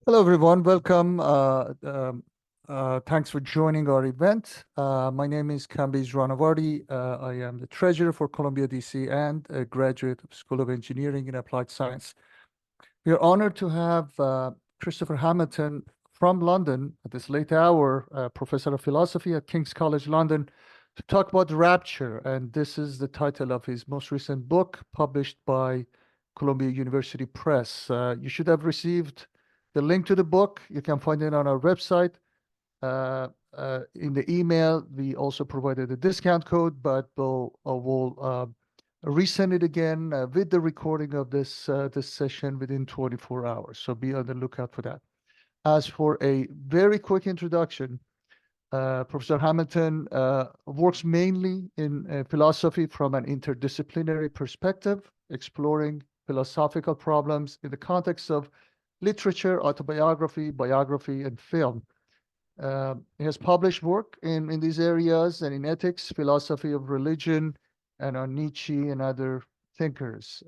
Hello, everyone. Welcome. Thanks for joining our event. My name is Kambiz Ranavardi. I am the treasurer for ColumbiaDC and a graduate of School of Engineering and Applied Science. We are honored to have Christopher Hamilton from London at this late hour, professor of philosophy at King's College London, to talk about Rapture. And this is the title of his most recent book, published by Columbia University Press. You should have received the link to the book. You can find it on our website. In the email, we also provided a discount code, but we'll resend it again with the recording of this session within 24 hours. So be on the lookout for that. As for a very quick introduction, Professor Hamilton works mainly in philosophy from an interdisciplinary perspective, exploring philosophical problems in the context of literature, autobiography, biography, and film. He has published work in these areas and in ethics, philosophy of religion, and on Nietzsche and other thinkers.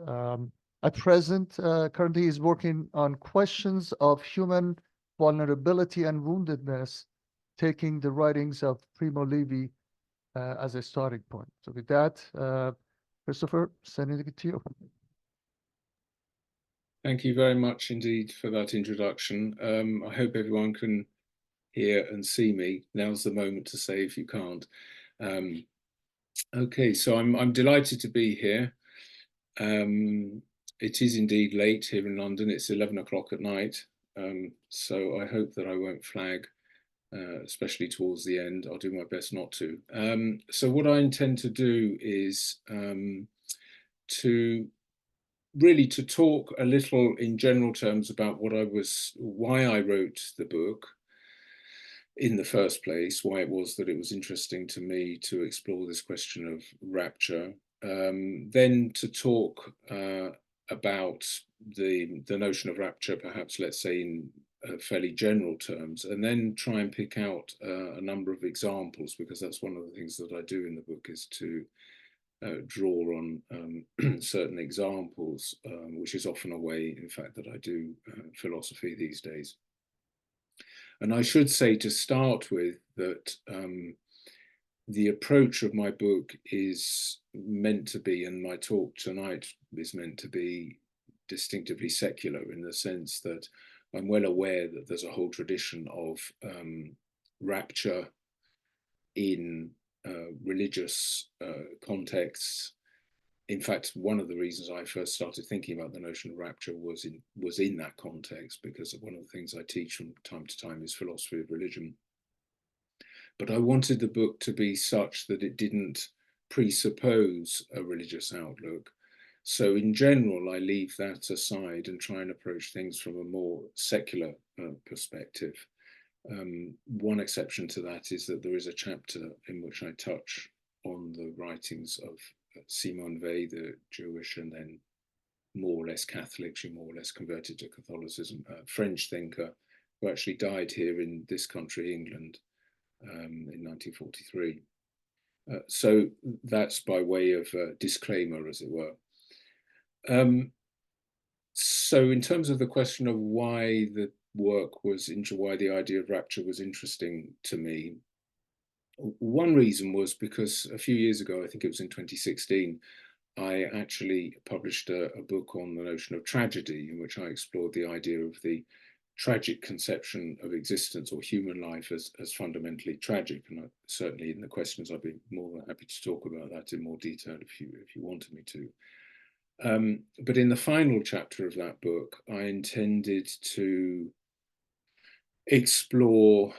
At present, currently he's working on questions of human vulnerability and woundedness, taking the writings of Primo Levi as a starting point. So with that, Christopher, sending it to you. Thank you very much indeed for that introduction. I hope everyone can hear and see me. Now's the moment to say if you can't. Okay, so I'm delighted to be here. It is indeed late here in London. It's 11 o'clock at night. So I hope that I won't flag, especially towards the end. I'll do my best not to. So what I intend to do is to talk a little in general terms about why I wrote the book in the first place, why it was that it was interesting to me to explore this question of rapture, then to talk about the notion of rapture, perhaps let's say in fairly general terms, and then try and pick out a number of examples, because that's one of the things that I do in the book, is to draw on certain examples, which is often a way, in fact, that I do philosophy these days. And I should say to start with that the approach of my book is meant to be, and my talk tonight is meant to be, distinctively secular, in the sense that I'm well aware that there's a whole tradition of rapture in religious contexts. In fact, one of the reasons I first started thinking about the notion of rapture was in that context, because one of the things I teach from time to time is philosophy of religion. But I wanted the book to be such that it didn't presuppose a religious outlook. So in general, I leave that aside and try and approach things from a more secular perspective. One exception to that is that there is a chapter in which I touch on the writings of Simone Weil, the Jewish and then more or less Catholic, she more or less converted to Catholicism, a French thinker who actually died here in this country, England, in 1943. So that's by way of disclaimer, as it were. So in terms of the question of why the work was, why the idea of rapture was interesting to me, one reason was because a few years ago, I think it was in 2016, I actually published a book on the notion of tragedy, in which I explored the idea of the tragic conception of existence or human life as fundamentally tragic. And certainly in the questions, I'd be more than happy to talk about that in more detail if you wanted me to. But in the final chapter of that book, I intended to explore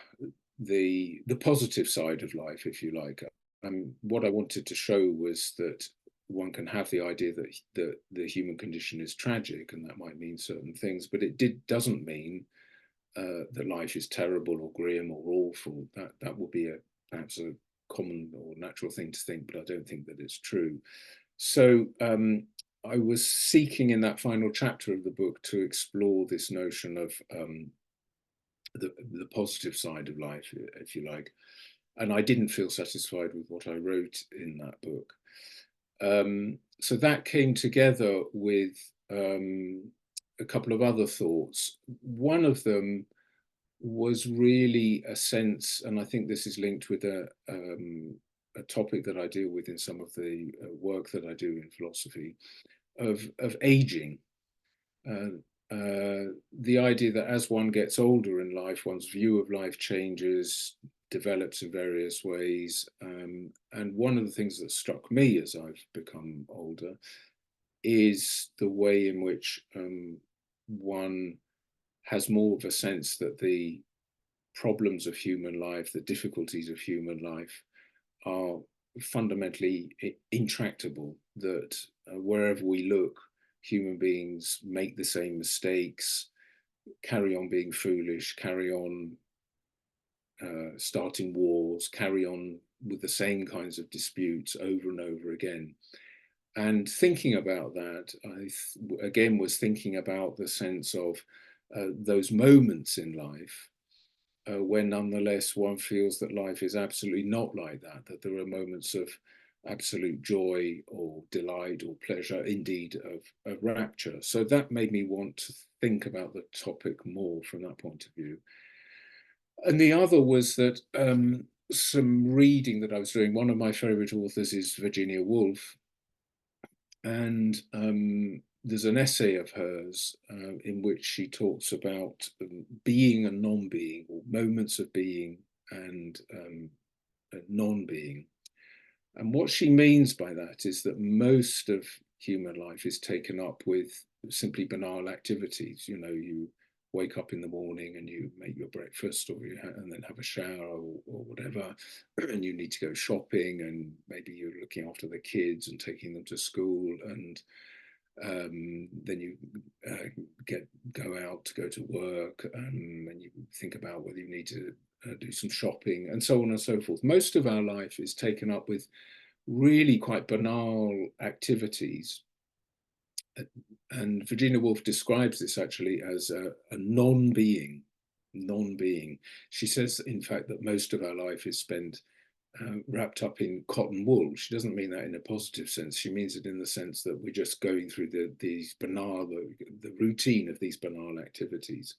the positive side of life, if you like. What I wanted to show was that one can have the idea that the human condition is tragic, and that might mean certain things, but it doesn't mean that life is terrible or grim or awful. That would be perhaps a common or natural thing to think, but I don't think that it's true. So I was seeking in that final chapter of the book to explore this notion of the positive side of life, if you like. And I didn't feel satisfied with what I wrote in that book. So that came together with a couple of other thoughts. One of them was really a sense, and I think this is linked with a topic that I deal with in some of the work that I do in philosophy, of aging. The idea that as one gets older in life, one's view of life changes, develops in various ways. And one of the things that struck me as I've become older is the way in which one has more of a sense that the problems of human life, the difficulties of human life are fundamentally intractable, that wherever we look, human beings make the same mistakes, carry on being foolish, carry on starting wars, carry on with the same kinds of disputes over and over again. And thinking about that, I again was thinking about the sense of those moments in life when nonetheless one feels that life is absolutely not like that, that there are moments of absolute joy or delight or pleasure, indeed of rapture. So that made me want to think about the topic more from that point of view. And the other was that some reading that I was doing, one of my favorite authors is Virginia Woolf, and there's an essay of hers in which she talks about being and non-being, or moments of being and non-being. And what she means by that is that most of human life is taken up with simply banal activities. You know, you wake up in the morning and you make your breakfast, or and then have a shower or whatever, and you need to go shopping, and maybe you're looking after the kids and taking them to school, and then you go out to go to work, and you think about whether you need to do some shopping, and so on and so forth. Most of our life is taken up with really quite banal activities. And Virginia Woolf describes this actually as a non-being. She says, in fact, that most of our life is spent wrapped up in cotton wool. She doesn't mean that in a positive sense. She means it in the sense that we're just going through the routine of these banal activities.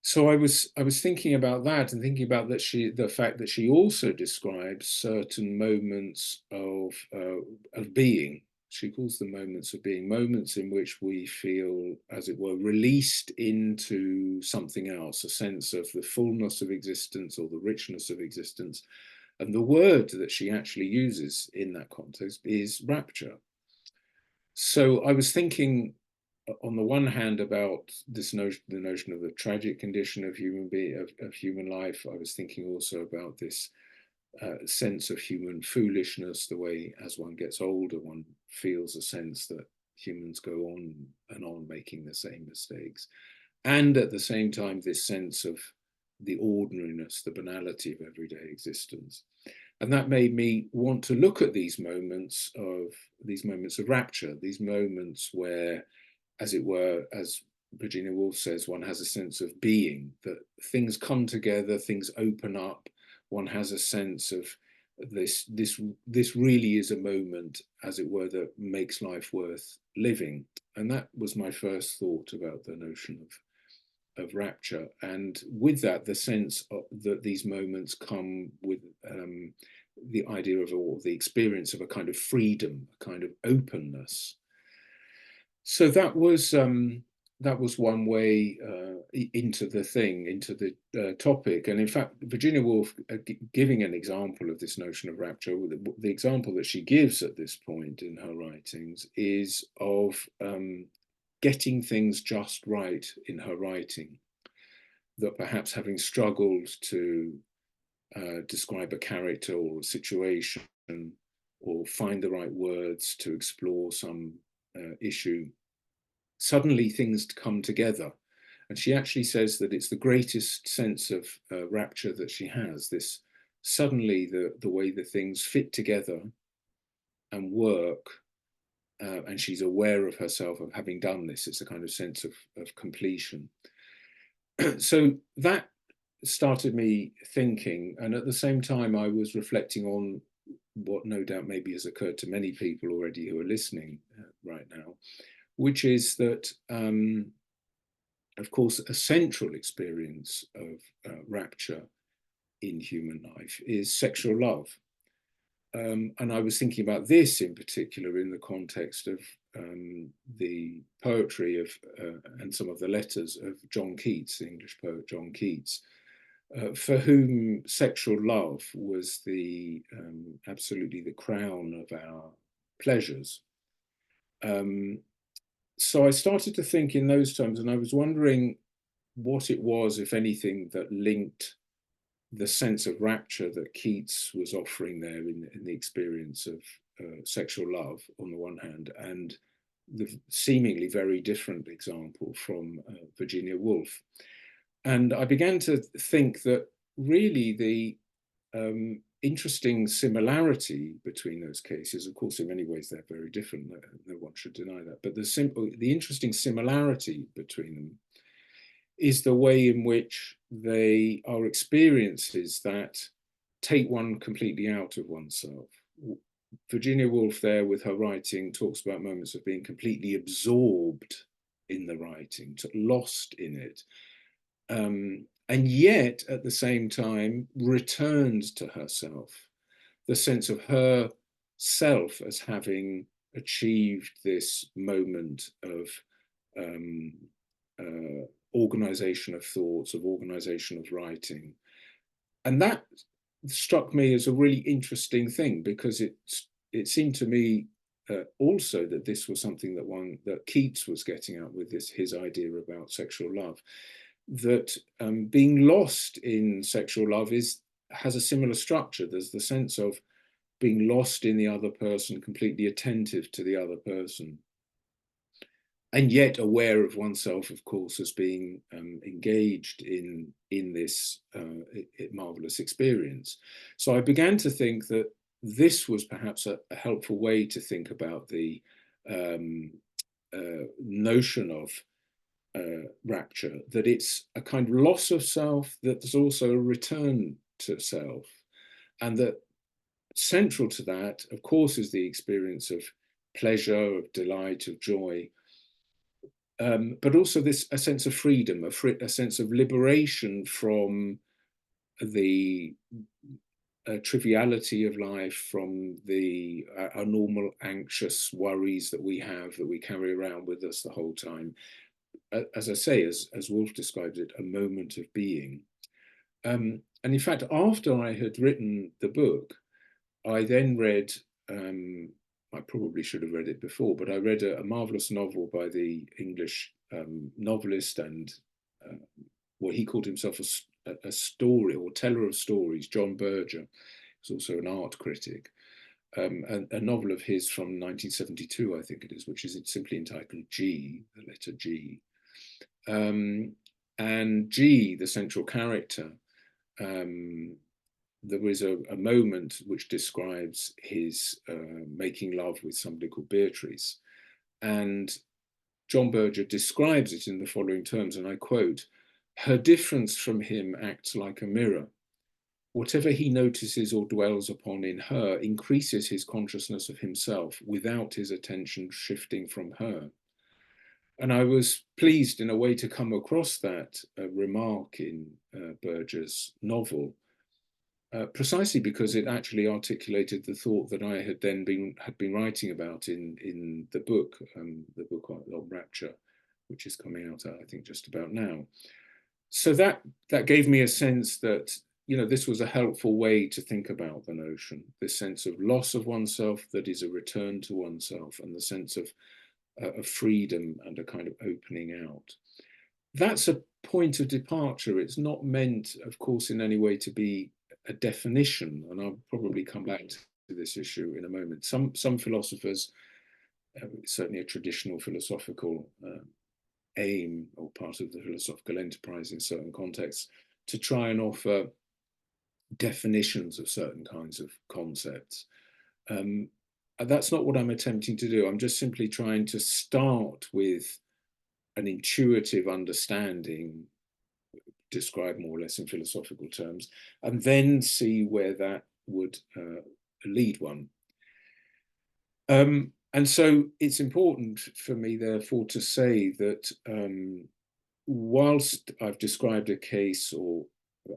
So I was thinking about that, and thinking about the fact that she also describes certain moments of being. She calls them moments of being, moments in which we feel, as it were, released into something else, a sense of the fullness of existence or the richness of existence. And the word that she actually uses in that context is rapture. So I was thinking, on the one hand, about this notion, the notion of the tragic condition of human life. I was thinking also about this sense of human foolishness, the way as one gets older, one feels a sense that humans go on and on making the same mistakes. And at the same time, this sense of the ordinariness, the banality of everyday existence. And that made me want to look at these moments of rapture, these moments where, as it were, as Virginia Woolf says, one has a sense of being, that things come together, things open up, one has a sense of this really is a moment, as it were, that makes life worth living. And that was my first thought about the notion of rapture. And with that, the sense that these moments come with the idea of, or the experience of, a kind of freedom, a kind of openness. So that was one way into the topic. And in fact, Virginia Woolf, giving an example of this notion of rapture, the example that she gives at this point in her writings is of getting things just right in her writing. That perhaps having struggled to describe a character or a situation, or find the right words to explore some issue, suddenly things come together. And she actually says that it's the greatest sense of rapture that she has, this suddenly the way the things fit together and work, and she's aware of herself of having done this. It's a kind of sense of completion. So that started me thinking, and at the same time I was reflecting on what no doubt maybe has occurred to many people already who are listening right now, which is that, of course, a central experience of rapture in human life is sexual love. And I was thinking about this in particular in the context of the poetry of and some of the letters of John Keats, the English poet John Keats, for whom sexual love was the absolutely the crown of our pleasures. So I started to think in those terms, and I was wondering what it was, if anything, that linked the sense of rapture that Keats was offering there in the experience of sexual love on the one hand, and the seemingly very different example from Virginia Woolf. And I began to think that really the interesting similarity between those cases, of course, in many ways they're very different, no one should deny that, but the interesting similarity between them is the way in which they are experiences that take one completely out of oneself. Virginia Woolf there with her writing talks about moments of being completely absorbed in the writing, lost in it, and yet at the same time returns to herself, the sense of her self as having achieved this moment of organization of thoughts, of organization of writing. And that struck me as a really interesting thing, because it seemed to me also that this was something that Keats was getting at with his idea about sexual love, that being lost in sexual love has a similar structure. There's the sense of being lost in the other person, completely attentive to the other person, and yet aware of oneself, of course, as being engaged in this marvelous experience. So I began to think that this was perhaps a helpful way to think about the notion of rapture, that it's a kind of loss of self, that there's also a return to self, and that central to that, of course, is the experience of pleasure, of delight, of joy, but also a sense of freedom, a sense of liberation from the triviality of life, from the our normal anxious worries that we carry around with us the whole time. As I say, as Woolf describes it, a moment of being. And in fact, after I had written the book, I then read, I probably should have read it before, but I read a marvelous novel by the English novelist and what he called himself a story or teller of stories, John Berger. He's also an art critic. A novel of his from 1972, I think it is, which is simply entitled G, the letter G. And G, the central character, there is a moment which describes his making love with somebody called Beatrice. And John Berger describes it in the following terms, and I quote, "Her difference from him acts like a mirror. Whatever he notices or dwells upon in her increases his consciousness of himself without his attention shifting from her." And I was pleased in a way to come across that remark in Berger's novel, precisely because it actually articulated the thought that I had then been writing about in the book on Rapture, which is coming out, I think, just about now. So that gave me a sense that, you know, this was a helpful way to think about the notion, this sense of loss of oneself that is a return to oneself, and the sense of freedom and a kind of opening out. That's a point of departure. It's not meant, of course, in any way to be a definition, and I'll probably come back to this issue in a moment. Some philosophers, certainly a traditional philosophical aim or part of the philosophical enterprise in certain contexts, to try and offer definitions of certain kinds of concepts. That's not what I'm attempting to do. I'm just simply trying to start with an intuitive understanding, described more or less in philosophical terms, and then see where that would lead one. And so it's important for me, therefore, to say that whilst I've described a case or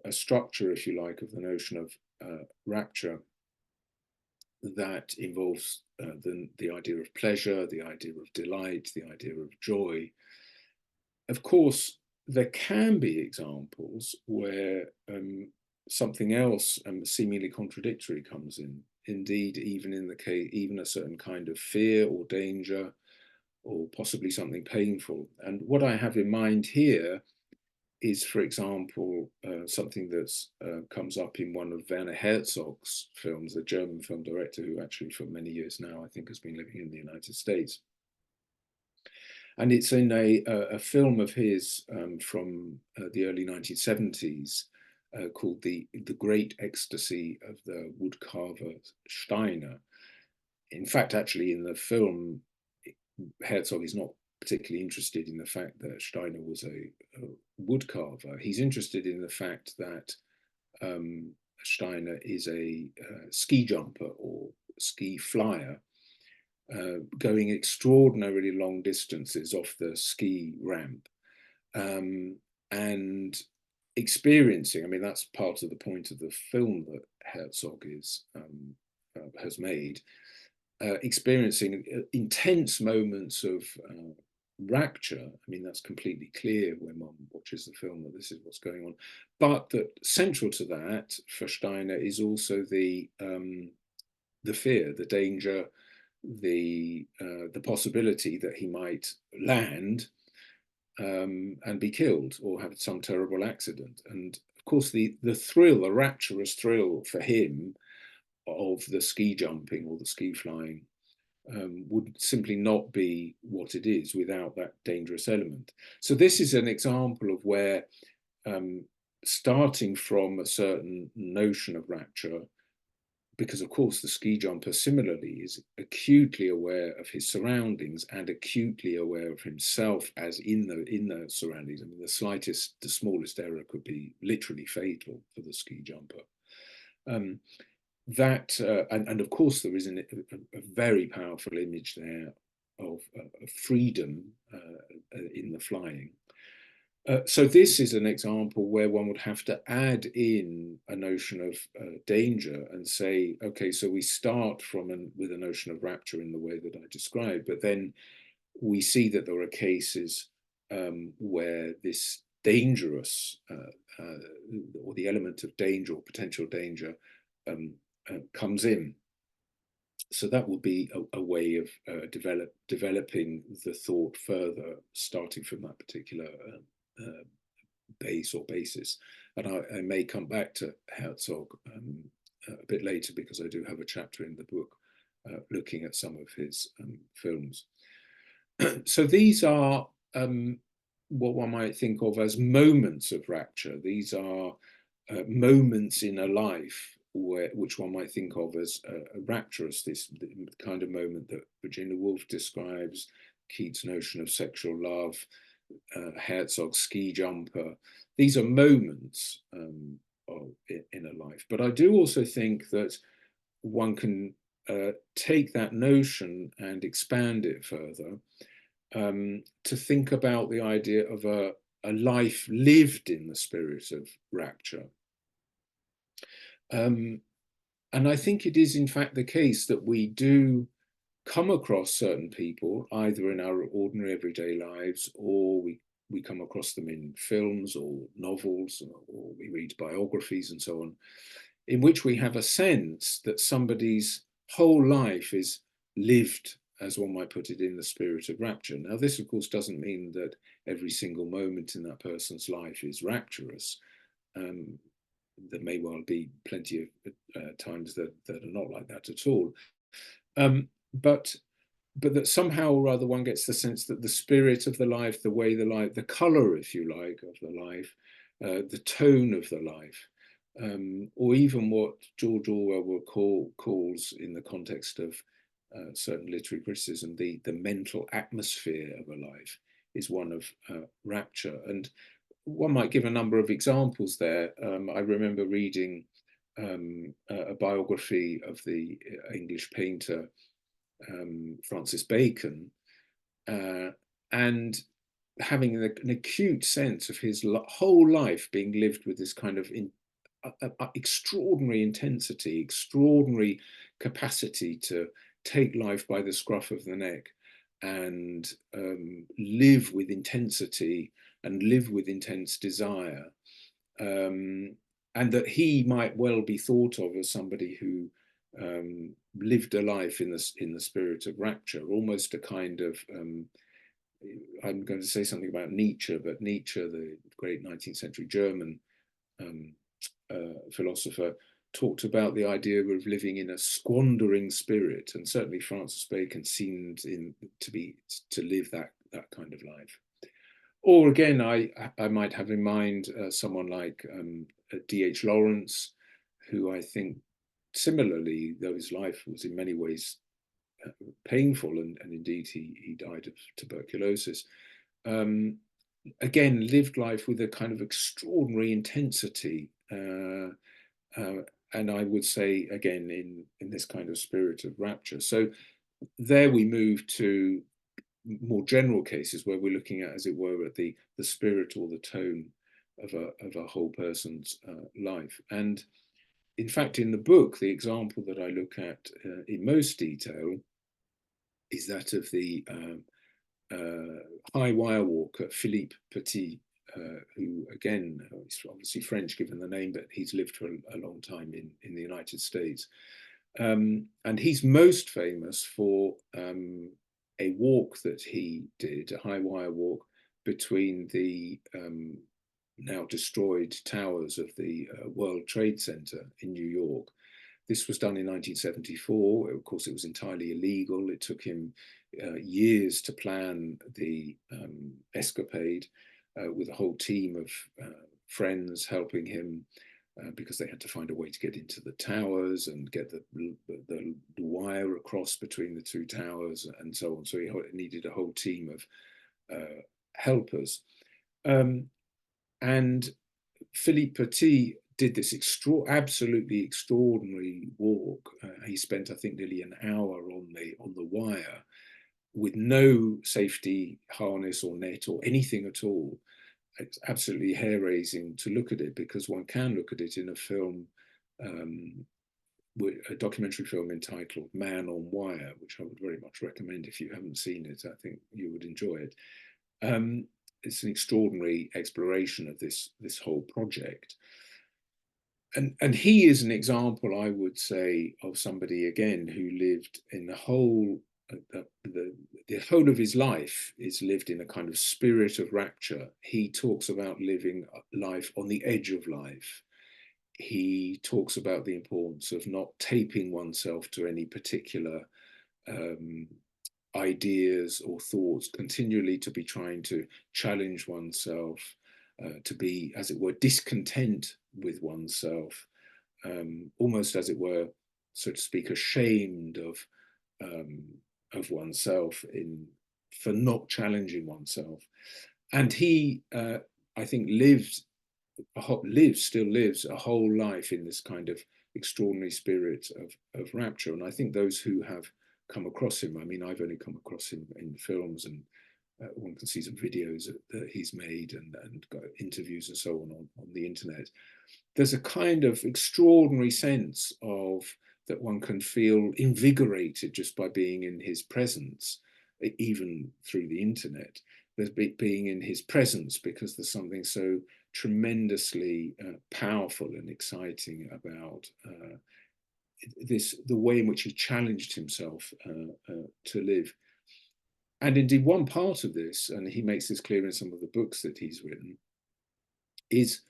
a structure, if you like, of the notion of rapture that involves the idea of pleasure, the idea of delight, the idea of joy, of course, there can be examples where something else seemingly contradictory comes in. Indeed, even in the case, even a certain kind of fear or danger, or possibly something painful. And what I have in mind here is, for example, something that comes up in one of Werner Herzog's films, a German film director who actually for many years now, I think, has been living in the United States. And it's in a film of his from the early 1970s called The Great Ecstasy of the Woodcarver Steiner. In fact, actually, in the film, Herzog is not particularly interested in the fact that Steiner was a woodcarver. He's interested in the fact that Steiner is a ski jumper or ski flyer, going extraordinarily long distances off the ski ramp and experiencing, I mean, that's part of the point of the film that Herzog has made, experiencing intense moments of rapture. I mean, that's completely clear when one watches the film that this is what's going on. But that central to that for Steiner is also the fear, the danger, the possibility that he might land and be killed or have some terrible accident. And of course, the thrill, the rapturous thrill for him of the ski jumping or the ski flying would simply not be what it is without that dangerous element. So this is an example of where starting from a certain notion of rapture, because of course the ski jumper similarly is acutely aware of his surroundings and acutely aware of himself as in the surroundings. I mean, the smallest error could be literally fatal for the ski jumper. And of course there is a very powerful image there of freedom in the flying. So this is an example where one would have to add in a notion of danger and say, okay, so we start with a notion of rapture in the way that I described, but then we see that there are cases where this dangerous or the element of danger or potential danger comes in. So that will be a way of developing the thought further, starting from that particular base or basis. And I may come back to Herzog a bit later, because I do have a chapter in the book looking at some of his films. So these are what one might think of as moments of rapture. These are moments in a life which one might think of as rapturous, this kind of moment that Virginia Woolf describes, Keats' notion of sexual love, Herzog's ski jumper. These are moments in a life. But I do also think that one can take that notion and expand it further to think about the idea of a life lived in the spirit of rapture. And I think it is in fact the case that we do come across certain people either in our ordinary everyday lives, or we come across them in films or novels, or we read biographies and so on, in which we have a sense that somebody's whole life is lived, as one might put it, in the spirit of rapture. Now, this, of course, doesn't mean that every single moment in that person's life is rapturous. There may well be plenty of times that are not like that at all. But that somehow or other one gets the sense that the spirit of the life, the way the life, the color, if you like, of the life, the tone of the life, or even what George Orwell calls, in the context of certain literary criticism, the mental atmosphere of a life, is one of rapture. And one might give a number of examples there. I remember reading a biography of the English painter Francis Bacon, and having an acute sense of his whole life being lived with this kind of extraordinary intensity, extraordinary capacity to take life by the scruff of the neck and live with intensity and live with intense desire. And that he might well be thought of as somebody who lived a life in the spirit of rapture, almost a kind of I'm going to say something about Nietzsche, but Nietzsche, the great 19th century German philosopher, talked about the idea of living in a squandering spirit, and certainly Francis Bacon seemed to live that kind of life. Or again, I might have in mind someone like D.H. Lawrence, who I think similarly, though his life was in many ways painful, and indeed he died of tuberculosis, again lived life with a kind of extraordinary intensity, and I would say again in this kind of spirit of rapture. So there we move to more general cases where we're looking at, as it were, at the spirit or the tone of a whole person's life. And in fact, in the book, the example that I look at in most detail is that of the high wire walker Philippe Petit, who again is obviously French given the name, but he's lived for a long time in the United States. And he's most famous for a walk that he did, a high wire walk between the now destroyed towers of the World Trade Center in New York. This was done in 1974. Of course, it was entirely illegal. It took him years to plan the escapade with a whole team of friends helping him, because they had to find a way to get into the towers and get the wire across between the two towers and so on. So he needed a whole team of helpers. And Philippe Petit did this absolutely extraordinary walk. He spent, I think, nearly an hour on the wire with no safety harness or net or anything at all. It's absolutely hair-raising to look at it, because one can look at it in a film, a documentary film entitled Man on Wire, which I would very much recommend if you haven't seen it. I think you would enjoy it. It's an extraordinary exploration of this whole project. And he is an example, I would say, of somebody, again, who lived in the whole of his life is lived in a kind of spirit of rapture. He talks about living life on the edge of life. He talks about the importance of not taping oneself to any particular ideas or thoughts, continually to be trying to challenge oneself, to be, as it were, discontent with oneself, almost, as it were, so to speak, ashamed of oneself for not challenging oneself. And he, I think, still lives a whole life in this kind of extraordinary spirit of rapture. And I think those who have come across him, I mean, I've only come across him in films, and one can see some videos that he's made and got interviews and so on the internet. There's a kind of extraordinary sense of that one can feel invigorated just by being in his presence, even through the internet. There's being in his presence, because there's something so tremendously powerful and exciting about the way in which he challenged himself to live. And indeed, one part of this, and he makes this clear in some of the books that he's written, is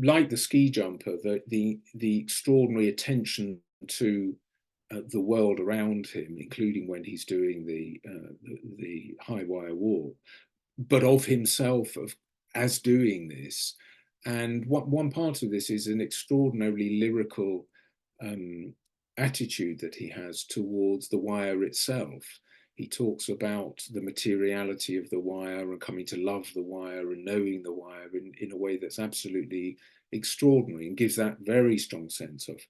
like the ski jumper, the extraordinary attention to the world around him, including when he's doing the high wire walk, but of himself as doing this. And one part of this is an extraordinarily lyrical attitude that he has towards the wire itself. He talks about the materiality of the wire and coming to love the wire and knowing the wire in a way that's absolutely extraordinary, and gives that very strong sense of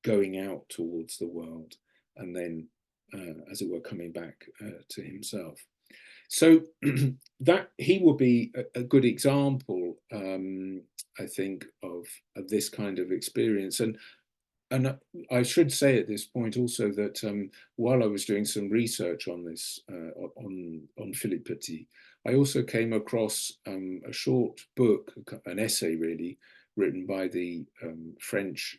going out towards the world, and then, as it were, coming back to himself. So that he would be a good example, I think, of this kind of experience. And I should say at this point also that while I was doing some research on this, on Philippe Petit, I also came across a short book, an essay really, written by the French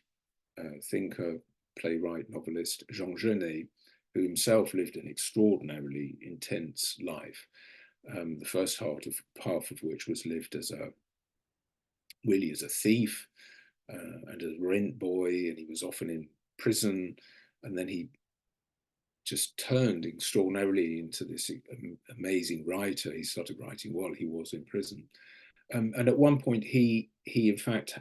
thinker, playwright, novelist Jean Genet, who himself lived an extraordinarily intense life. The first half of which was lived as really as a thief and as a rent boy, and he was often in prison, and then he just turned extraordinarily into this amazing writer. He started writing while he was in prison, and at one point he in fact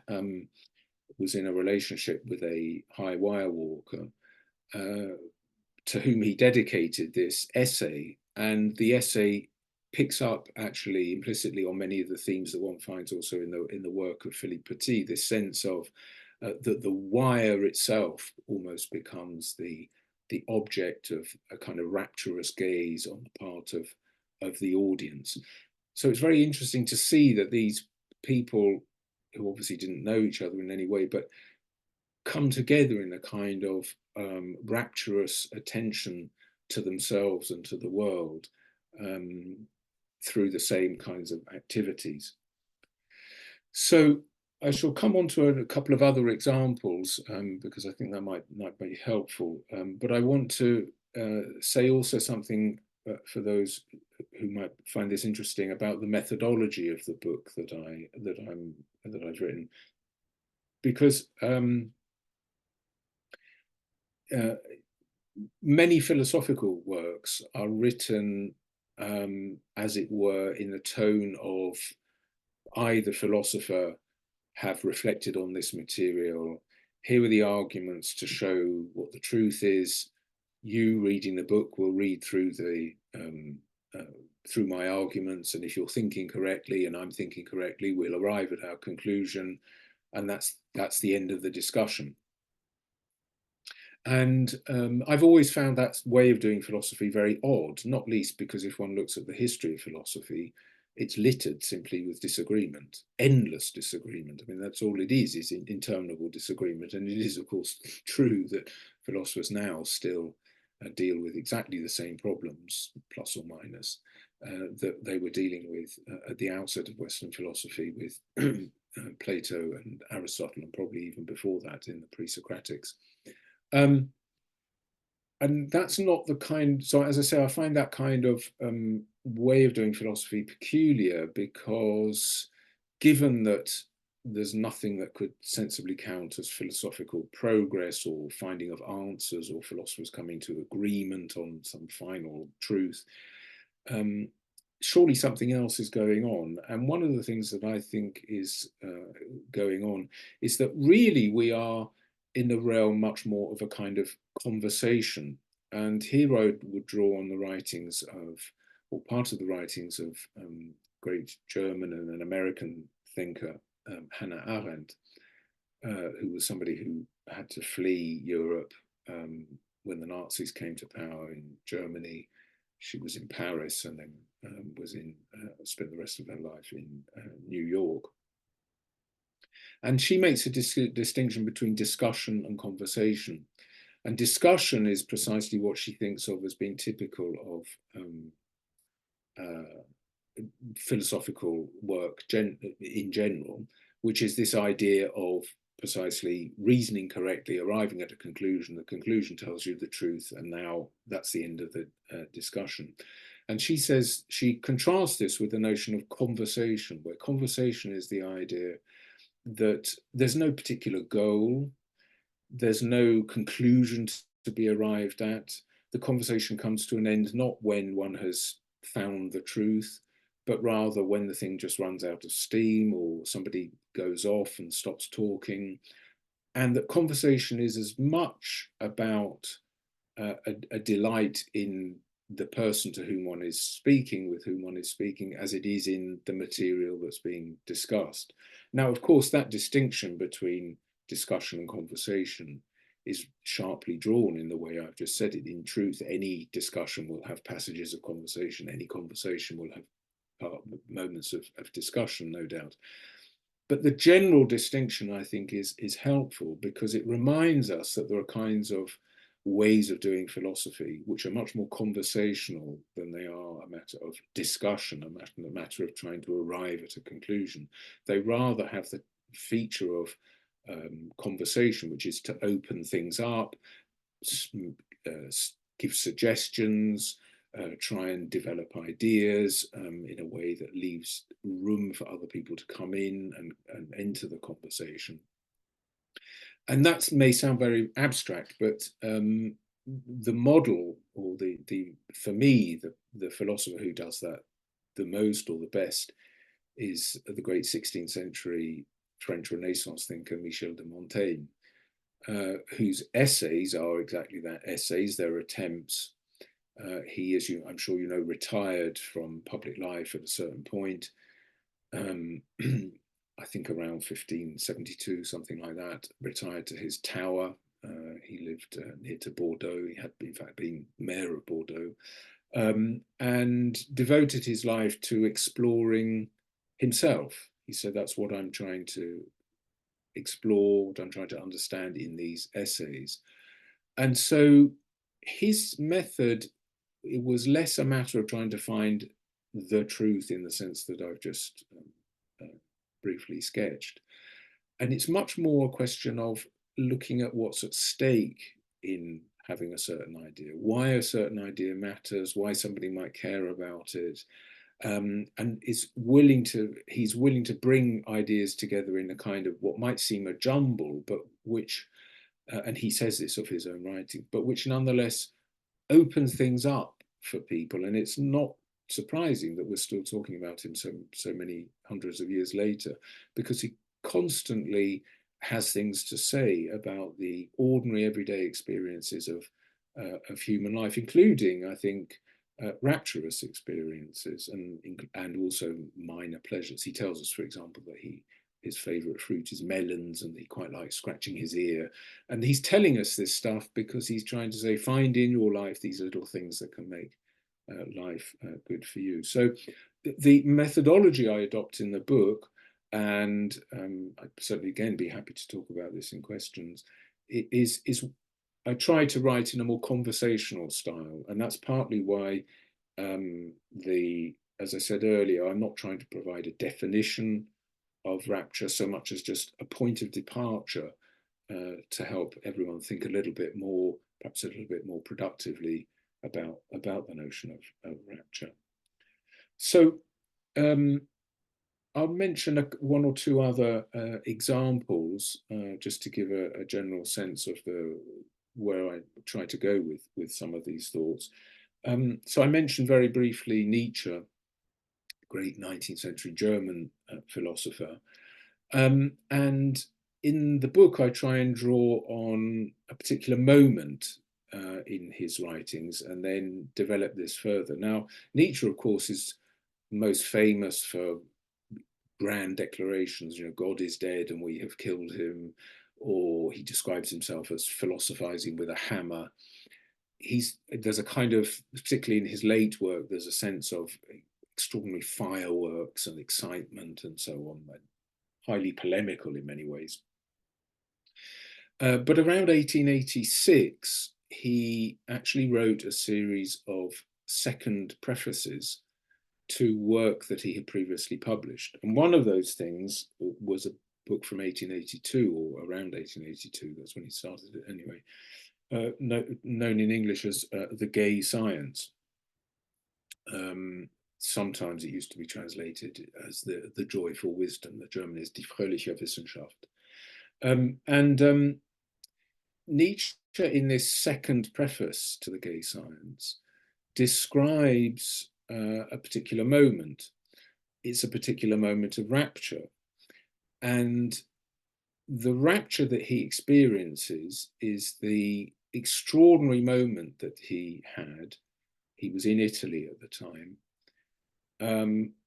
was in a relationship with a high wire walker, to whom he dedicated this essay, and the essay picks up actually implicitly on many of the themes that one finds also in the work of Philippe Petit. This sense of that the wire itself almost becomes the object of a kind of rapturous gaze on the part of the audience. So it's very interesting to see that these people, who obviously didn't know each other in any way, but come together in a kind of rapturous attention to themselves and to the world through the same kinds of activities. So I shall come on to a couple of other examples because I think that might be helpful. But I want to say also something for those who might find this interesting about the methodology of the book that I've written, because many philosophical works are written, as it were, in the tone of I, the philosopher, have reflected on this material. Here are the arguments to show what the truth is. You reading the book will read through through my arguments, and if you're thinking correctly and I'm thinking correctly, we'll arrive at our conclusion, and that's the end of the discussion. And I've always found that way of doing philosophy very odd, not least because if one looks at the history of philosophy, it's littered simply with disagreement, endless disagreement. I mean, that's all it is interminable disagreement. And it is, of course, true that philosophers now still deal with exactly the same problems, plus or minus, that they were dealing with at the outset of Western philosophy with Plato and Aristotle, and probably even before that in the pre-Socratics. And that's not the kind, so as I say, I find that kind of way of doing philosophy peculiar, because given that there's nothing that could sensibly count as philosophical progress or finding of answers or philosophers coming to agreement on some final truth, surely something else is going on. And one of the things that I think is going on is that really we are in the realm much more of a kind of conversation. And here I would draw on the writings of, or part of the writings of great German and an American thinker, Hannah Arendt, who was somebody who had to flee Europe when the Nazis came to power in Germany. She was in Paris and then spent the rest of her life in New York. And she makes a distinction between discussion and conversation. And discussion is precisely what she thinks of as being typical of philosophical work in general, which is this idea of precisely reasoning correctly, arriving at a conclusion. The conclusion tells you the truth, and now that's the end of the discussion. And she says, she contrasts this with the notion of conversation, where conversation is the idea that there's no particular goal, there's no conclusion to be arrived at. The conversation comes to an end not when one has found the truth, but rather when the thing just runs out of steam or somebody goes off and stops talking. And that conversation is as much about a delight in the person to whom one is speaking, with whom one is speaking, as it is in the material that's being discussed. Now, of course, that distinction between discussion and conversation is sharply drawn in the way I've just said it. In truth, any discussion will have passages of conversation. Any conversation will have moments of discussion, no doubt. But the general distinction, I think, is helpful because it reminds us that there are kinds of ways of doing philosophy which are much more conversational than they are a matter of discussion, a matter of trying to arrive at a conclusion. They rather have the feature of conversation, which is to open things up, give suggestions, try and develop ideas in a way that leaves room for other people to come in and enter the conversation. And that may sound very abstract, but the model, or for me, the philosopher who does that the most or the best is the great 16th century French Renaissance thinker Michel de Montaigne, whose essays are exactly that, essays. They're attempts. He, as I'm sure you know, retired from public life at a certain point. I think around 1572, something like that, retired to his tower. He lived near to Bordeaux. He had, in fact, been mayor of Bordeaux, and devoted his life to exploring himself. He said, that's what I'm trying to explore, what I'm trying to understand in these essays. And so his method, it was less a matter of trying to find the truth in the sense that I've just briefly sketched. And it's much more a question of looking at what's at stake in having a certain idea, why a certain idea matters, why somebody might care about it. And he's willing to bring ideas together in a kind of what might seem a jumble, but which, and he says this of his own writing, but which nonetheless opens things up for people. And it's not surprising that we're still talking about him so many hundreds of years later, because he constantly has things to say about the ordinary everyday experiences of human life, including, I think, rapturous experiences and also minor pleasures. He tells us, for example, that his favorite fruit is melons and he quite likes scratching his ear. And he's telling us this stuff because he's trying to say, find in your life these little things that can make life good for you. So the methodology I adopt in the book, and I'd certainly again be happy to talk about this in questions, is I try to write in a more conversational style, and that's partly why as I said earlier, I'm not trying to provide a definition of rapture so much as just a point of departure to help everyone think a little bit more, perhaps a little bit more productively about the notion of rapture. So I'll mention one or two other examples just to give a general sense of where I try to go with some of these thoughts. So I mentioned very briefly Nietzsche, great 19th century German philosopher. And in the book, I try and draw on a particular moment in his writings and then develop this further. Now, Nietzsche, of course, is most famous for grand declarations, God is dead and we have killed him, or he describes himself as philosophizing with a hammer. There's a kind of, particularly in his late work, there's a sense of extraordinary fireworks and excitement and so on, highly polemical in many ways. But around 1886, he actually wrote a series of second prefaces to work that he had previously published. And one of those things was a book from 1882 or around 1882, that's when he started it anyway, known in English as The Gay Science. Sometimes it used to be translated as the Joyful Wisdom. The German is Die fröhliche Wissenschaft. Nietzsche, in this second preface to The Gay Science, describes a particular moment. It's a particular moment of rapture. And the rapture that he experiences is the extraordinary moment that he had. He was in Italy at the time,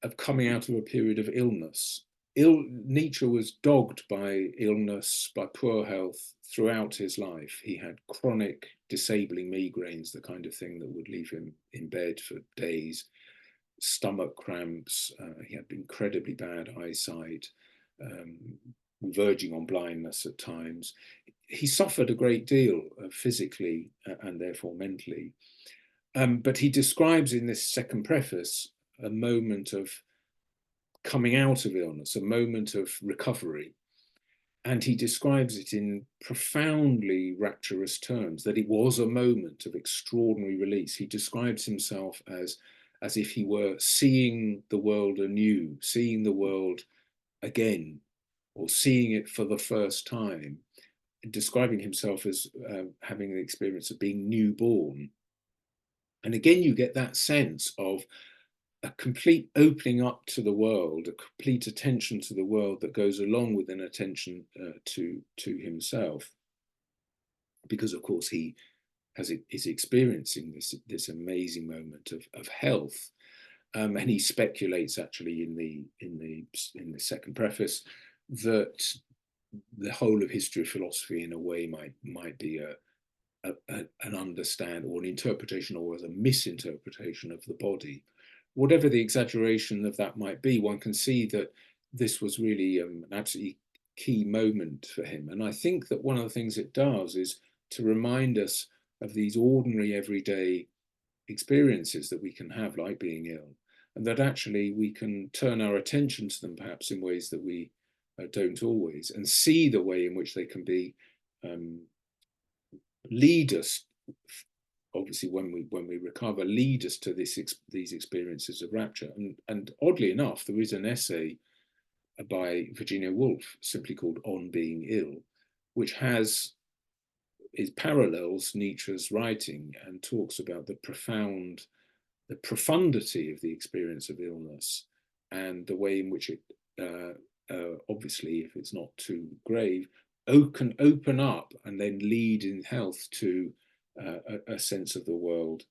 of coming out of a period of illness. Nietzsche was dogged by illness, by poor health throughout his life. He had chronic disabling migraines, the kind of thing that would leave him in bed for days, stomach cramps. He had incredibly bad eyesight, verging on blindness at times. He suffered a great deal physically and therefore mentally. But he describes in this second preface a moment of coming out of illness, a moment of recovery. And he describes it in profoundly rapturous terms, that it was a moment of extraordinary release. He describes himself as if he were seeing the world anew, seeing the world again, or seeing it for the first time, describing himself as having an experience of being newborn. And again, you get that sense of a complete opening up to the world, a complete attention to the world that goes along with an attention to himself, because of course he is experiencing this amazing moment of health, and he speculates actually in the second preface that the whole of history of philosophy in a way might be an understand or an interpretation or as a misinterpretation of the body. Whatever the exaggeration of that might be, one can see that this was really an absolutely key moment for him. And I think that one of the things it does is to remind us of these ordinary everyday experiences that we can have, like being ill, and that actually we can turn our attention to them perhaps in ways that we don't always, and see the way in which they can be lead us, obviously when we recover, lead us to these experiences of rapture. And oddly enough, there is an essay by Virginia Woolf simply called On Being Ill, which parallels Nietzsche's writing and talks about the profundity of the experience of illness and the way in which it obviously, if it's not too grave, can open up and then lead in health to a sense of the world,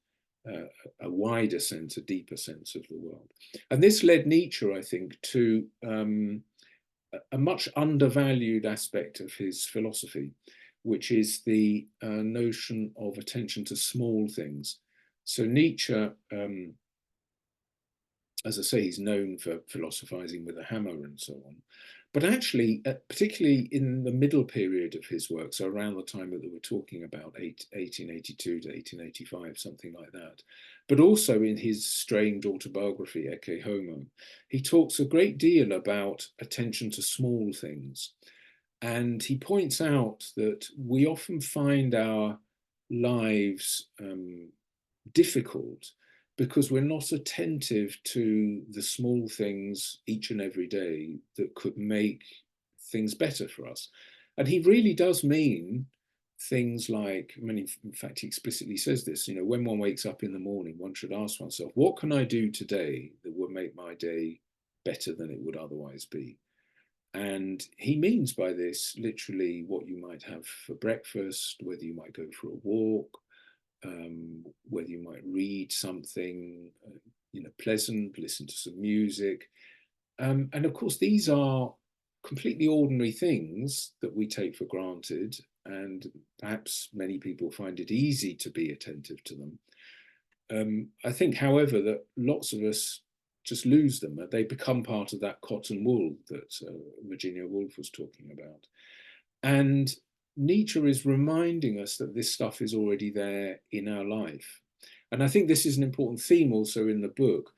a wider sense, a deeper sense of the world. And this led Nietzsche, I think, to a much undervalued aspect of his philosophy, which is the notion of attention to small things. So Nietzsche, as I say, he's known for philosophizing with a hammer and so on. But actually, particularly in the middle period of his work, so around the time that we're talking about, 1882 to 1885, something like that, but also in his strange autobiography, Ecce Homo, he talks a great deal about attention to small things. And he points out that we often find our lives difficult because we're not attentive to the small things each and every day that could make things better for us. And he really does mean things like, I mean, in fact, he explicitly says this, you know, when one wakes up in the morning, one should ask oneself, what can I do today that will make my day better than it would otherwise be? And he means by this literally what you might have for breakfast, whether you might go for a walk, whether you might read something, pleasant, listen to some music. And of course, these are completely ordinary things that we take for granted. And perhaps many people find it easy to be attentive to them. I think, however, that lots of us just lose them. They become part of that cotton wool that Virginia Woolf was talking about. And Nietzsche is reminding us that this stuff is already there in our life. And I think this is an important theme also in the book,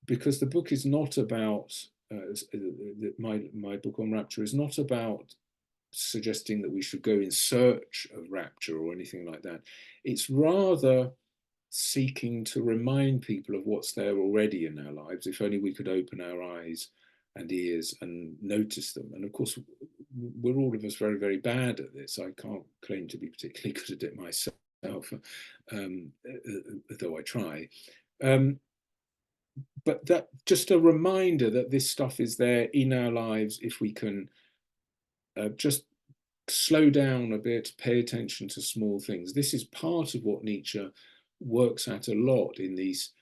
because the book is not about, my book on Rapture is not about suggesting that we should go in search of rapture or anything like that. It's rather seeking to remind people of what's there already in our lives, if only we could open our eyes and ears and notice them. And of course, we're all of us very, very bad at this. I can't claim to be particularly good at it myself, though I try. But that just a reminder that this stuff is there in our lives if we can just slow down a bit, pay attention to small things. This is part of what Nietzsche works at a lot in these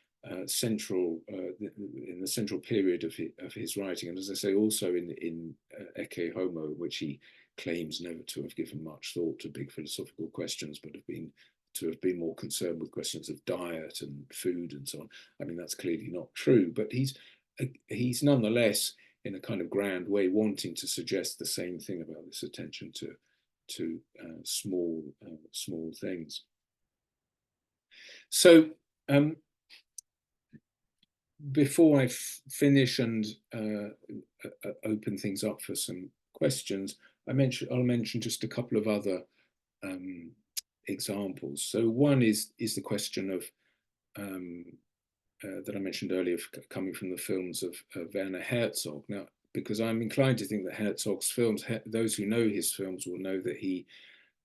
central in the central period of his writing, and as I say, also in Ecce Homo, which he claims never to have given much thought to big philosophical questions, but to have been more concerned with questions of diet and food and so on. I mean, that's clearly not true, but he's nonetheless, in a kind of grand way, wanting to suggest the same thing about this attention to small things. So before I finish and open things up for some questions, I'll mention just a couple of other examples. So one is the question of that I mentioned earlier, coming from the films of Werner Herzog. Now, because I'm inclined to think that Herzog's films, those who know his films will know that he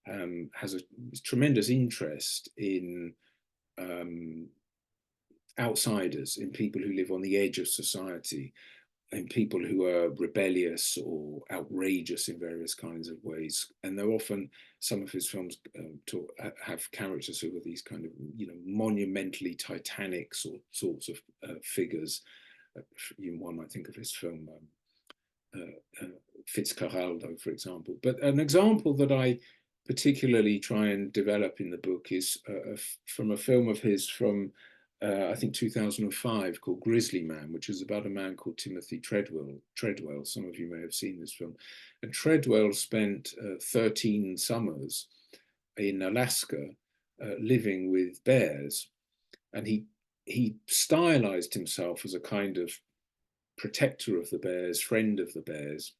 has a tremendous interest in outsiders, in people who live on the edge of society, in people who are rebellious or outrageous in various kinds of ways. And they're often, some of his films have characters who are these kind of, monumentally titanic sorts of figures. One might think of his film Fitzcarraldo, for example. But an example that I particularly try and develop in the book is from a film of his from I think 2005, called Grizzly Man, which is about a man called Timothy Treadwell. Some of you may have seen this film. And Treadwell spent 13 summers in Alaska living with bears. And he stylized himself as a kind of protector of the bears, friend of the bears,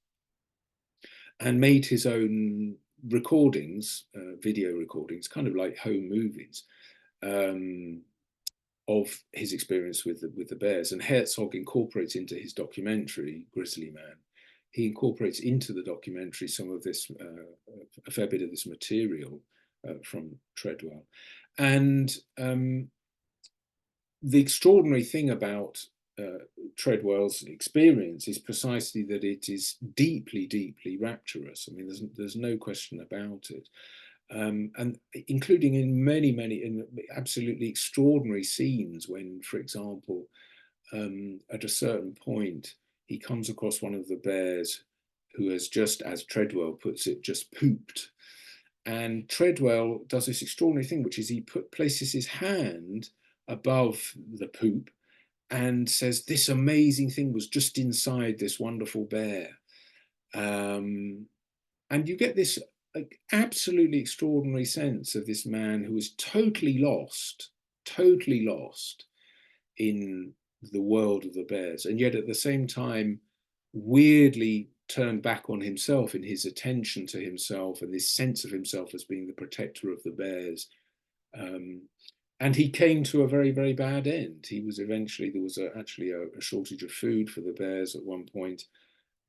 and made his own recordings, video recordings, kind of like home movies, of his experience with the bears. And Herzog incorporates into his documentary, Grizzly Man, he incorporates into the documentary some of this, a fair bit of this material from Treadwell. And the extraordinary thing about Treadwell's experience is precisely that it is deeply, deeply rapturous. I mean, there's no question about it. And including in many absolutely extraordinary scenes when, for example, at a certain point, he comes across one of the bears who has just, as Treadwell puts it, just pooped. And Treadwell does this extraordinary thing, which is he places his hand above the poop and says, this amazing thing was just inside this wonderful bear. And you get this absolutely extraordinary sense of this man who was totally lost in the world of the bears, and yet at the same time weirdly turned back on himself in his attention to himself and this sense of himself as being the protector of the bears. And he came to a very, very bad end. He was eventually, there was actually a shortage of food for the bears at one point,